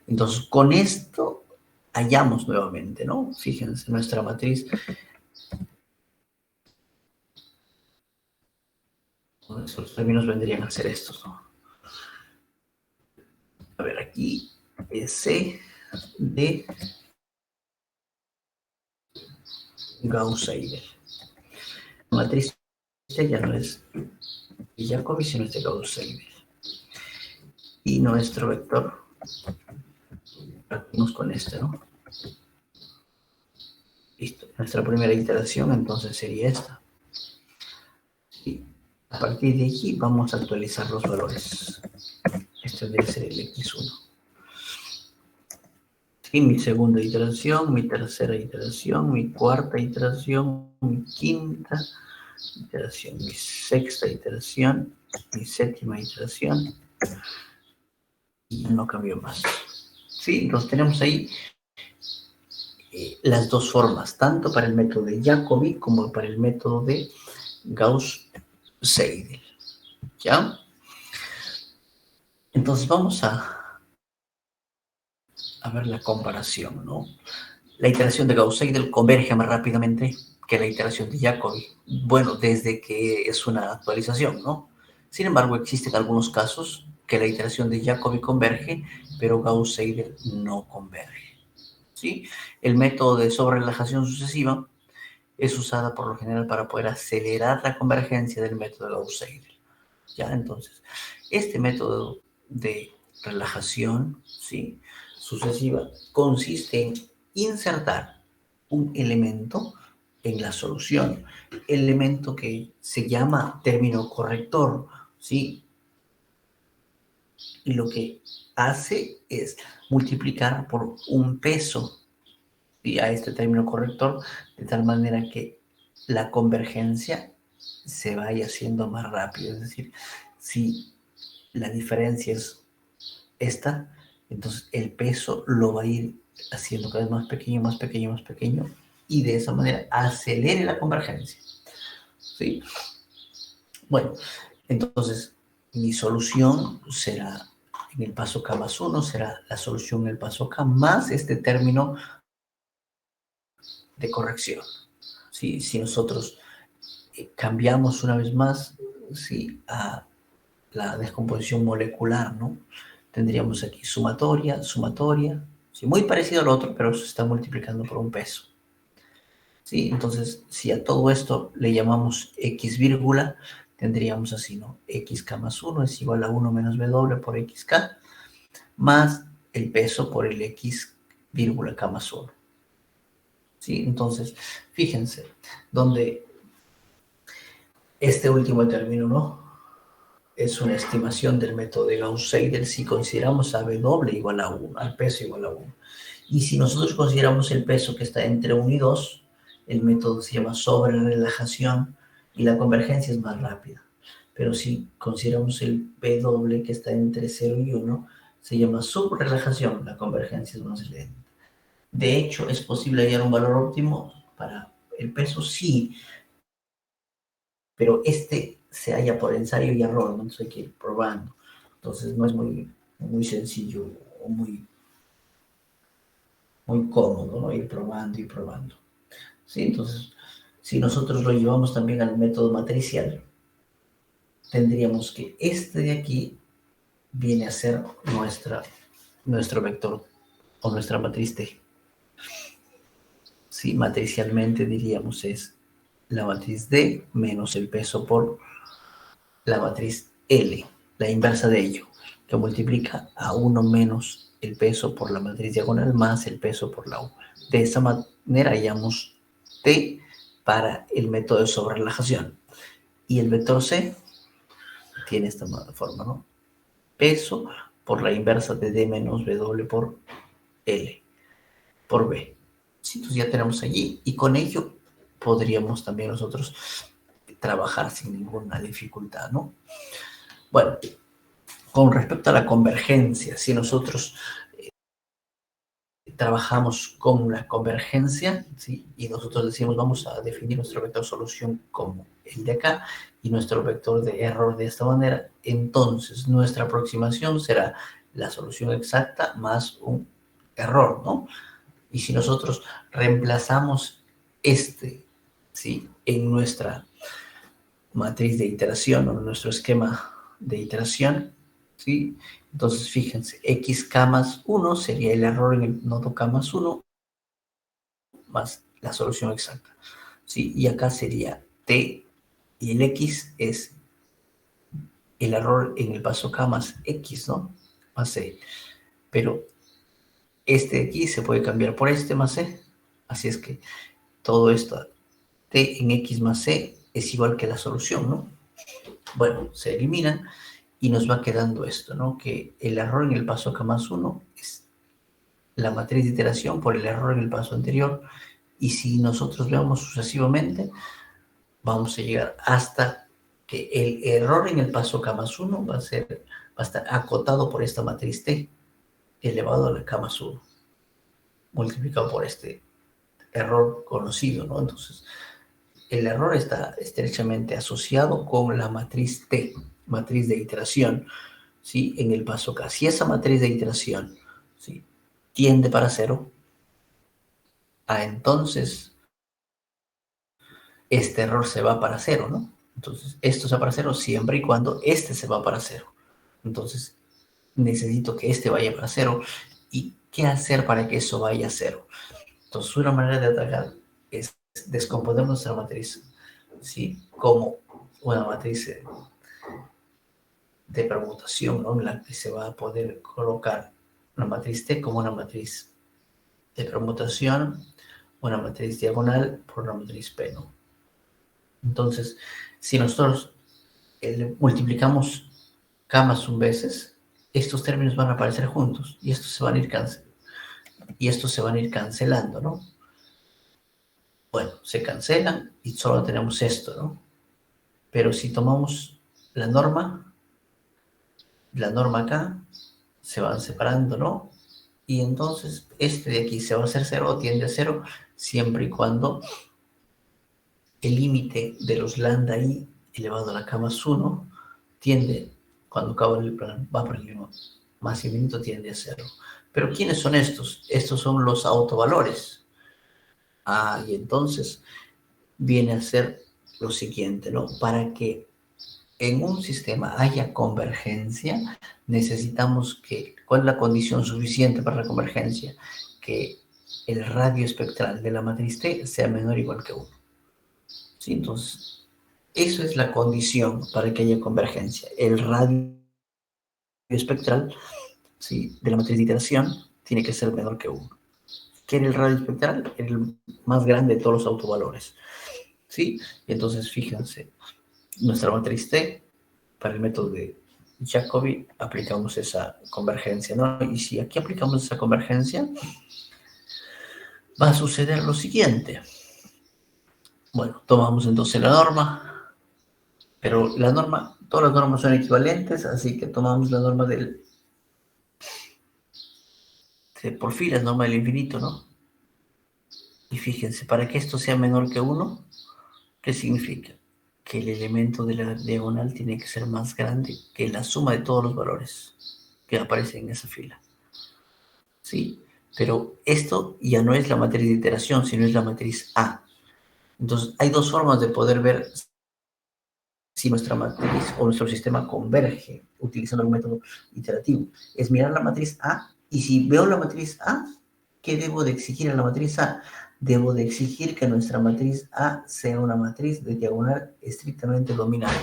Entonces, con esto hallamos nuevamente, ¿no? Fíjense, nuestra matriz. Esos términos vendrían a ser estos, ¿no? A ver, aquí es C de Gauss-Seidel. La matriz ya no es de Jacobi, sino es de Gauss-Seidel. Y nuestro vector, partimos con este, ¿no? Listo. Nuestra primera iteración entonces sería esta. Y a partir de aquí vamos a actualizar los valores. Este debe ser el X1. Y mi segunda iteración, mi tercera iteración, mi cuarta iteración, mi quinta iteración, mi sexta iteración, mi séptima iteración, y no cambió más. Sí, entonces tenemos ahí las dos formas, tanto para el método de Jacobi como para el método de Gauss-Seidel. ¿Ya? Entonces vamos a ver la comparación, ¿no? La iteración de Gauss-Seidel converge más rápidamente que la iteración de Jacobi. Bueno, desde que es una actualización, ¿no? Sin embargo, existen algunos casos que la iteración de Jacobi converge, pero Gauss-Seidel no converge, ¿sí? El método de sobrerelajación sucesiva es usada por lo general para poder acelerar la convergencia del método de Gauss-Seidel, ¿ya? Entonces, este método de relajación, ¿sí?, sucesiva consiste en insertar un elemento en la solución, elemento que se llama término corrector, ¿sí? Y lo que hace es multiplicar por un peso, ¿sí?, a este término corrector, de tal manera que la convergencia se vaya haciendo más rápido. Es decir, si la diferencia es esta, entonces el peso lo va a ir haciendo cada vez más pequeño, más pequeño, más pequeño, y de esa manera acelere la convergencia, ¿sí? Bueno, entonces mi solución será, en el paso K más 1, será la solución en el paso K más este término de corrección, ¿sí? Si nosotros cambiamos una vez más, ¿sí?, a la descomposición molecular, ¿no? Tendríamos aquí sumatoria, sumatoria, ¿sí?, muy parecido al otro, pero se está multiplicando por un peso, ¿sí? Entonces, si a todo esto le llamamos X vírgula, tendríamos así, ¿no? XK más 1 es igual a 1 menos W por XK, más el peso por el X vírgula K más 1, ¿sí? Entonces, fíjense, donde este último término, ¿no?, es una estimación del método de Gauss-Seidel si consideramos a W igual a 1, al peso igual a 1. Y si nosotros consideramos el peso que está entre 1 y 2, el método se llama sobrerelajación y la convergencia es más rápida. Pero si consideramos el W que está entre 0 y 1, se llama subrelajación, la convergencia es más lenta. De hecho, ¿es posible hallar un valor óptimo para el peso? Sí, pero se halla por ensayo y error, ¿no? Entonces hay que ir probando. Entonces no es muy sencillo o muy cómodo, ¿no?, ir probando y probando, ¿sí? Entonces, si nosotros lo llevamos también al método matricial, tendríamos que este de aquí viene a ser nuestro vector o nuestra matriz T. Sí, matricialmente diríamos es la matriz D menos el peso por la matriz L, la inversa de ello, que multiplica a 1 menos el peso por la matriz diagonal más el peso por la U. De esa manera hallamos T para el método de sobrerelajación. Y el vector C tiene esta forma, ¿no? Peso por la inversa de D menos W por L por B. Sí, entonces ya tenemos allí, y con ello podríamos también nosotros trabajar sin ninguna dificultad, ¿no? Bueno, con respecto a la convergencia, si nosotros trabajamos con la convergencia, ¿sí?, y nosotros decimos vamos a definir nuestro vector solución como el de acá y nuestro vector de error de esta manera, entonces nuestra aproximación será la solución exacta más un error, ¿no? Y si nosotros reemplazamos ¿sí?, en nuestra matriz de iteración o en nuestro esquema de iteración, ¿sí?, entonces fíjense, XK más 1 sería el error en el nodo K más 1 más la solución exacta, ¿sí? Y acá sería T y el X es el error en el paso K más X, ¿no?, más C. Pero este de aquí se puede cambiar por este más C, así es que todo esto, T en X más C, es igual que la solución, ¿no? Bueno, se eliminan y nos va quedando esto, ¿no?, que el error en el paso K más 1 es la matriz de iteración por el error en el paso anterior, y si nosotros vemos sucesivamente, vamos a llegar hasta que el error en el paso K más 1 va a estar acotado por esta matriz T elevado a la K más 1, multiplicado por este error conocido, ¿no? Entonces, el error está estrechamente asociado con la matriz T, matriz de iteración, ¿sí? En el paso K. Si esa matriz de iteración, ¿sí?, tiende para 0, entonces este error se va para 0, ¿no? Entonces, esto se va para 0 siempre y cuando este se va para 0. Entonces, necesito que este vaya para 0. ¿Y qué hacer para que eso vaya a 0? Entonces, una manera de atacar es descomponer nuestra matriz, ¿sí?, como una matriz de permutación, ¿no?, en la que se va a poder colocar una matriz T como una matriz de permutación, una matriz diagonal por una matriz P, ¿no? Entonces, si nosotros multiplicamos K más 1 veces, estos términos van a aparecer juntos y estos se van a ir cancelando, ¿no? Bueno, se cancelan y solo tenemos esto, ¿no? Pero si tomamos la norma acá, se van separando, ¿no? Y entonces este de aquí se va a hacer 0 o tiende a 0 siempre y cuando el límite de los lambda i elevado a la k más 1 tiende, cuando va por el límite más infinito, tiende a 0. Pero ¿quiénes son estos? Estos son los autovalores. Y entonces viene a ser lo siguiente, ¿no? Para que en un sistema haya convergencia, necesitamos que, ¿cuál es la condición suficiente para la convergencia? Que el radio espectral de la matriz T sea menor o igual que 1. ¿Sí? Entonces, eso es la condición para que haya convergencia. El radio espectral, ¿sí?, de la matriz de iteración tiene que ser menor que 1. ¿Qué era el radio espectral? El más grande de todos los autovalores, ¿sí? Y entonces, fíjense, nuestra matriz T, para el método de Jacobi, aplicamos esa convergencia, ¿no? Y si aquí aplicamos esa convergencia, va a suceder lo siguiente. Bueno, tomamos entonces la norma, pero la norma, todas las normas son equivalentes, así que tomamos la norma de Porfirio, la norma del infinito, ¿no? Y fíjense, para que esto sea menor que 1, ¿qué significa? Que el elemento de la diagonal tiene que ser más grande que la suma de todos los valores que aparecen en esa fila. ¿Sí? Pero esto ya no es la matriz de iteración, sino es la matriz A. Entonces, hay dos formas de poder ver si nuestra matriz o nuestro sistema converge utilizando el método iterativo. Es mirar la matriz A, y si veo la matriz A, ¿qué debo de exigir a la matriz A? Debo de exigir que nuestra matriz A sea una matriz de diagonal estrictamente dominante.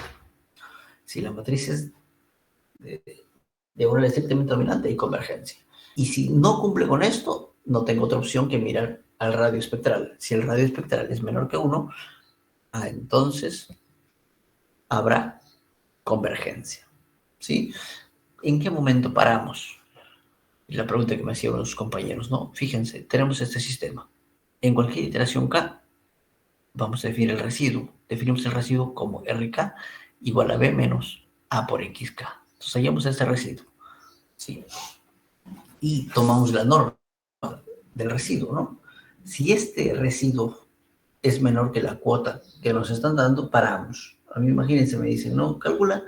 Si la matriz es de diagonal estrictamente dominante, hay convergencia. Y si no cumple con esto, no tengo otra opción que mirar al radio espectral. Si el radio espectral es menor que 1, entonces habrá convergencia. ¿Sí? ¿En qué momento paramos? La pregunta que me hacían los compañeros, ¿no? Fíjense, tenemos este sistema. En cualquier iteración K, vamos a definir el residuo. Definimos el residuo como RK igual a B menos A por XK. Entonces hallamos este residuo, ¿sí? Y tomamos la norma del residuo, ¿no? Si este residuo es menor que la cuota que nos están dando, paramos. A mí, imagínense, me dicen, no, calcula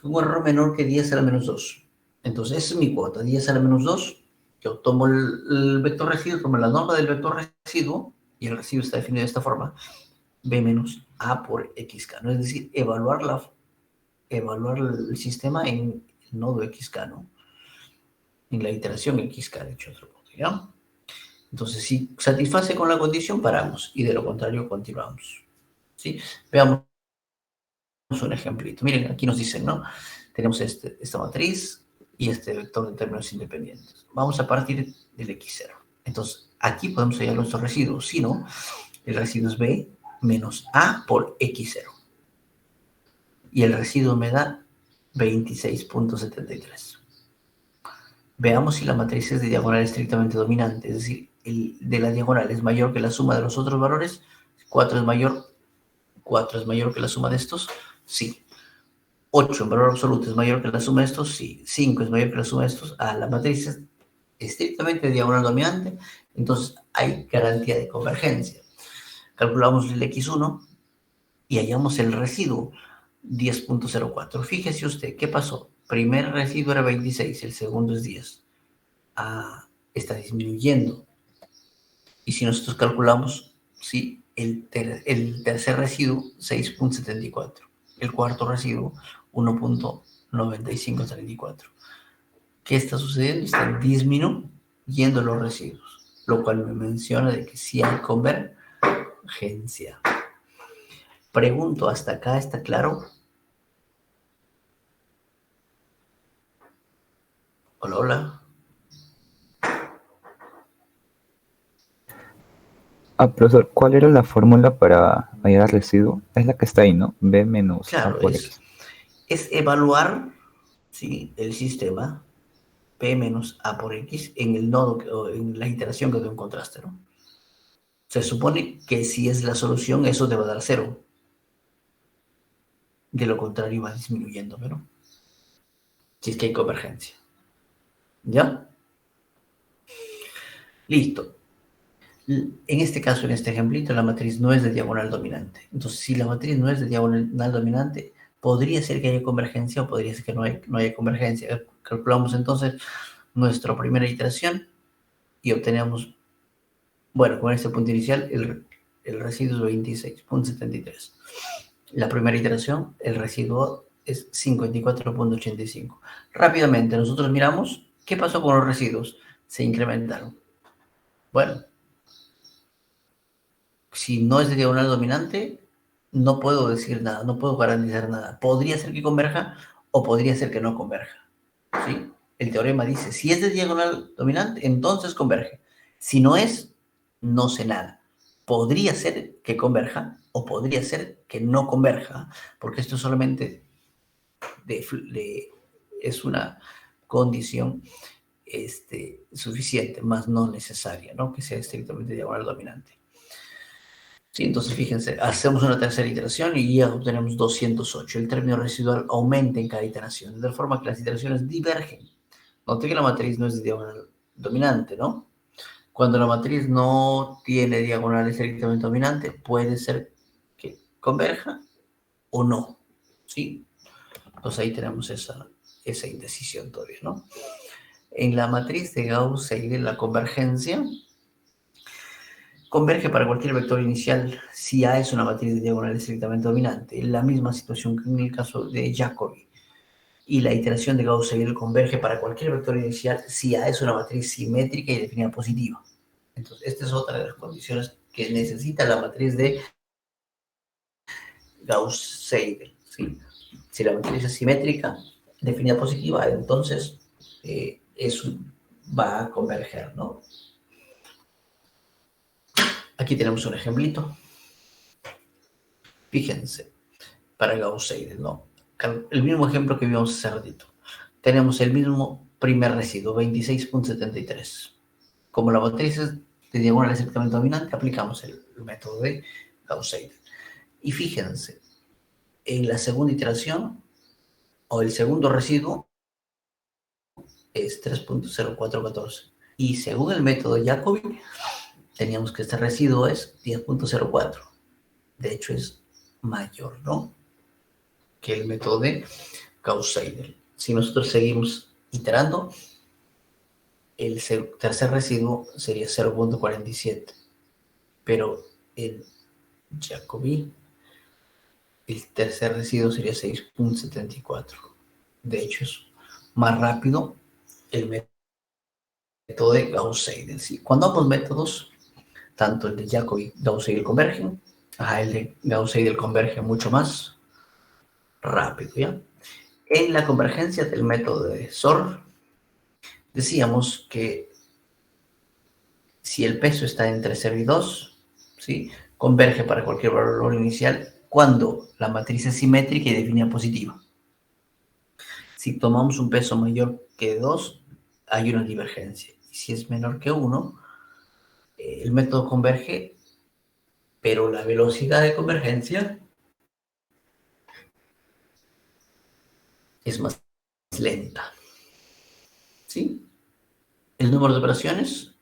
un error menor que 10 a la menos 2. Entonces, esa es mi cuota, 10 a la menos 2. Yo tomo el vector residuo, tomo la norma del vector residuo, y el residuo está definido de esta forma, B menos A por XK, ¿no? Es decir, evaluar el sistema en el nodo XK, ¿no? En la iteración XK, de hecho, otro punto, ¿ya? Entonces, si satisface con la condición, paramos, y de lo contrario, continuamos, ¿sí? Veamos un ejemplito. Miren, aquí nos dicen, ¿no? Tenemos esta matriz y este vector de términos independientes. Vamos a partir del X0. Entonces, aquí podemos hallar nuestro residuo. Si no, el residuo es B menos A por X0. Y el residuo me da 26.73. Veamos si la matriz es de diagonal estrictamente dominante, es decir, el de la diagonal es mayor que la suma de los otros valores. 4 es mayor que la suma de estos, sí. 8 en valor absoluto es mayor que la suma de estos, sí. 5 es mayor que la suma de estos. La matriz es estrictamente diagonal dominante, entonces hay garantía de convergencia. Calculamos el X1 y hallamos el residuo 10.04. Fíjese usted, ¿qué pasó? primer residuo era 26, el segundo es 10. Está disminuyendo. Y si nosotros calculamos, sí, el tercer residuo, 6.74. El cuarto residuo, 1.9534. ¿Qué está sucediendo? Están disminuyendo los residuos, lo cual me menciona de que sí hay convergencia. Pregunto, ¿hasta acá está claro? Hola, hola. Profesor, ¿cuál era la fórmula para hallar residuo? Es la que está ahí, ¿no? B menos Claro, A por X. es evaluar, ¿sí?, el sistema P menos A por X en el nodo, o en la iteración que tú encontraste, ¿no? Se supone que si es la solución, eso te va a dar 0. De lo contrario, va disminuyendo, ¿no? Si es que hay convergencia. ¿Ya? Listo. En este caso, en este ejemplito, la matriz no es de diagonal dominante. Entonces, si la matriz no es de diagonal dominante, podría ser que haya convergencia o podría ser que no haya convergencia. Calculamos entonces nuestra primera iteración y obtenemos, bueno, con este punto inicial, el residuo es 26.73. La primera iteración, el residuo es 54.85. Rápidamente, nosotros miramos qué pasó con los residuos. Se incrementaron. Bueno, si no es de diagonal dominante, no puedo decir nada, no puedo garantizar nada. Podría ser que converja o podría ser que no converja, ¿sí? El teorema dice, si es de diagonal dominante, entonces converge. Si no es, no sé nada. Podría ser que converja o podría ser que no converja, porque esto solamente es una condición suficiente, más no necesaria, ¿no? Que sea estrictamente diagonal dominante. Sí, entonces fíjense, hacemos una tercera iteración y ya obtenemos 208. El término residual aumenta en cada iteración, de forma que las iteraciones divergen. Noté que la matriz no es de diagonal dominante, ¿no? Cuando la matriz no tiene diagonal estrictamente dominante, puede ser que converja o no, ¿sí? Entonces ahí tenemos esa indecisión todavía, ¿no? En la matriz de Gauss-Seidel, la convergencia converge para cualquier vector inicial si A es una matriz de diagonal estrictamente dominante. En la misma situación que en el caso de Jacobi. Y la iteración de Gauss-Seidel converge para cualquier vector inicial si A es una matriz simétrica y definida positiva. Entonces, esta es otra de las condiciones que necesita la matriz de Gauss-Seidel, ¿sí? Si la matriz es simétrica, definida positiva, entonces va a converger, ¿no? Aquí tenemos un ejemplito. Fíjense, para Gauss-Seidel, ¿no? El mismo ejemplo que vimos hace ratito. Tenemos el mismo primer residuo, 26.73. Como la matriz es de diagonal estrictamente dominante, aplicamos el método de Gauss-Seidel. Y fíjense, en la segunda iteración, o el segundo residuo, es 3.0414. Y según el método de Jacobi, teníamos que este residuo es 10.04. De hecho, es mayor, ¿no?, que el método de Gauss-Seidel. Si nosotros seguimos iterando, el tercer residuo sería 0.47. Pero en Jacobi, el tercer residuo sería 6.74. De hecho, es más rápido el método de Gauss-Seidel. ¿Sí? Cuando ambos métodos, tanto el de Jacobi y Gauss-Seidel convergen, el de Gauss-Seidel converge mucho más rápido, ¿ya? En la convergencia del método de SOR, decíamos que si el peso está entre 0 y 2, ¿sí?, converge para cualquier valor inicial cuando la matriz es simétrica y definida positiva. Si tomamos un peso mayor que 2, hay una divergencia. Y si es menor que 1, el método converge, pero la velocidad de convergencia es más lenta. ¿Sí? El número de operaciones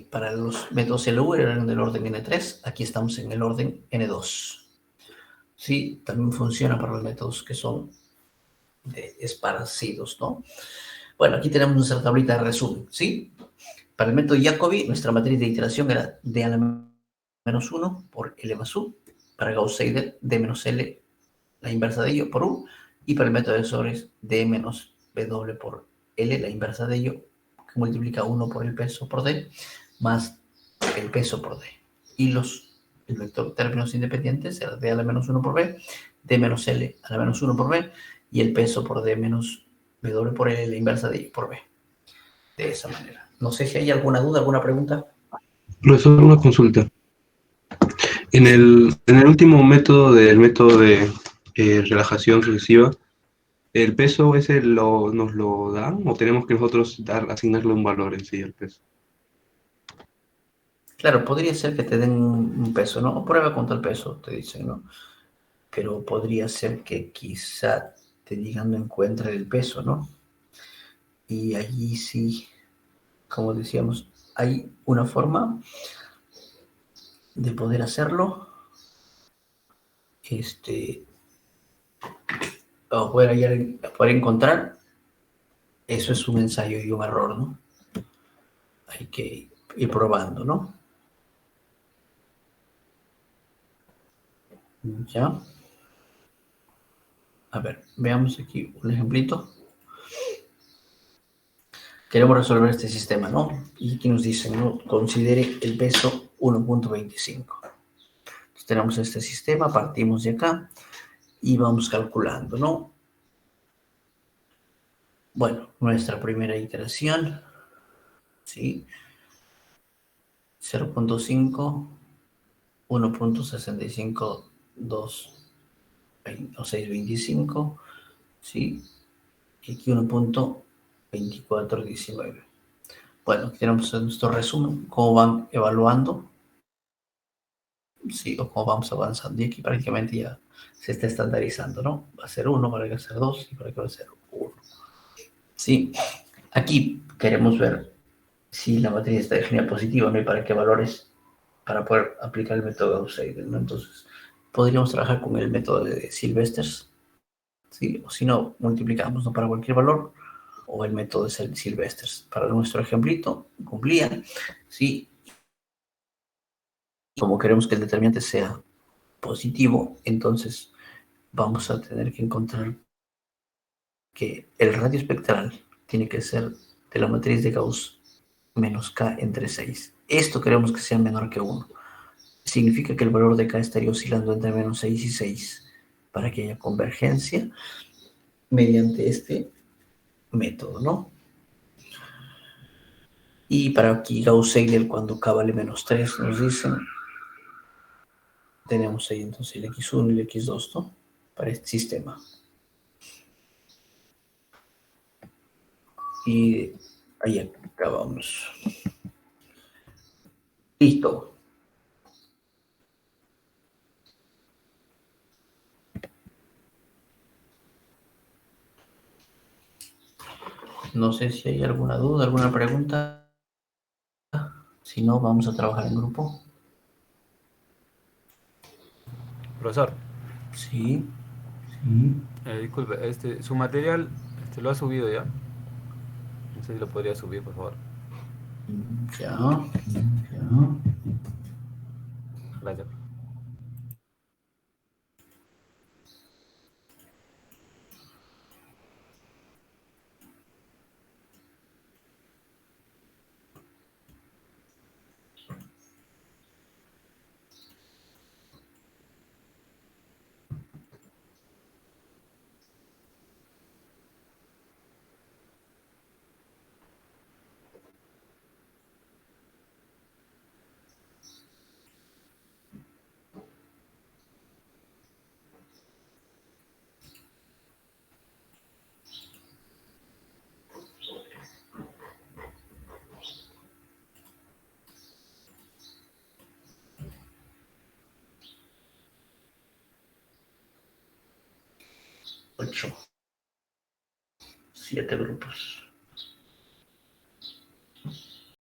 para los métodos LU eran del orden N3, aquí estamos en el orden N2. Sí, también funciona para los métodos que son esparcidos, ¿no? Bueno, aquí tenemos nuestra tablita de resumen, ¿sí? Para el método Jacobi, nuestra matriz de iteración era D a la menos 1 por L más U. Para Gauss-Seidel, D menos L, la inversa de ello, por U. Y para el método de Sores, D menos W por L, la inversa de ello, que multiplica 1 por el peso por D, más el peso por D. Y el vector términos independientes era D a la menos 1 por B, D menos L a la menos 1 por B, y el peso por D menos W por L, la inversa de ello por B. De esa manera. No sé si hay alguna duda, alguna pregunta. Profesor, una consulta. En el último método del método de relajación sucesiva, ¿el peso ese nos lo dan o tenemos que nosotros asignarle un valor en sí al peso? Claro, podría ser que te den un peso, ¿no? O prueba con tal peso, te dicen, ¿no? Pero podría ser que quizá te digan no encuentre el peso, ¿no? Y allí sí, como decíamos, hay una forma de poder hacerlo, o poder encontrar, eso es un ensayo y un error, ¿no? Hay que ir probando, ¿no? Ya. A ver, veamos aquí un ejemplito. Queremos resolver este sistema, ¿no? Y aquí nos dicen, ¿no? Considere el peso 1.25. Entonces tenemos este sistema, partimos de acá y vamos calculando, ¿no? Bueno, nuestra primera iteración, ¿sí? 0.5, 1.65, 2 o 6.25, ¿sí? Y aquí 1.2419. Bueno, aquí tenemos nuestro resumen, cómo van evaluando, ¿sí? O cómo vamos avanzando. Y aquí prácticamente ya se está estandarizando, ¿no? Va a ser 1, para que va a ser 2 y para que va a ser 1. ¿Sí? Aquí queremos ver si la matriz está definida positiva, ¿no? Y para qué valores, para poder aplicar el método Gauss-Seidel, ¿no? Entonces, podríamos trabajar con el método de Sylvester, ¿sí? O si no, multiplicamos, ¿no? Para cualquier valor, o el método de Sylvester. Para nuestro ejemplito, cumplía, ¿sí? Como queremos que el determinante sea positivo, entonces vamos a tener que encontrar que el radio espectral tiene que ser de la matriz de Gauss menos K entre 6. Esto queremos que sea menor que 1. Significa que el valor de K estaría oscilando entre menos 6 y 6 para que haya convergencia mediante este método, ¿no? Y para aquí Gauss-Seidel, cuando K vale menos 3, nos dicen, tenemos ahí entonces el X1 y el X2, ¿no? Para este sistema. Y ahí acabamos. Listo. No sé si hay alguna duda, alguna pregunta. Si no, vamos a trabajar en grupo. Profesor, Sí. disculpe, su material lo ha subido ya. No sé si lo podría subir, por favor. Ya. Gracias. 8. 7 grupos.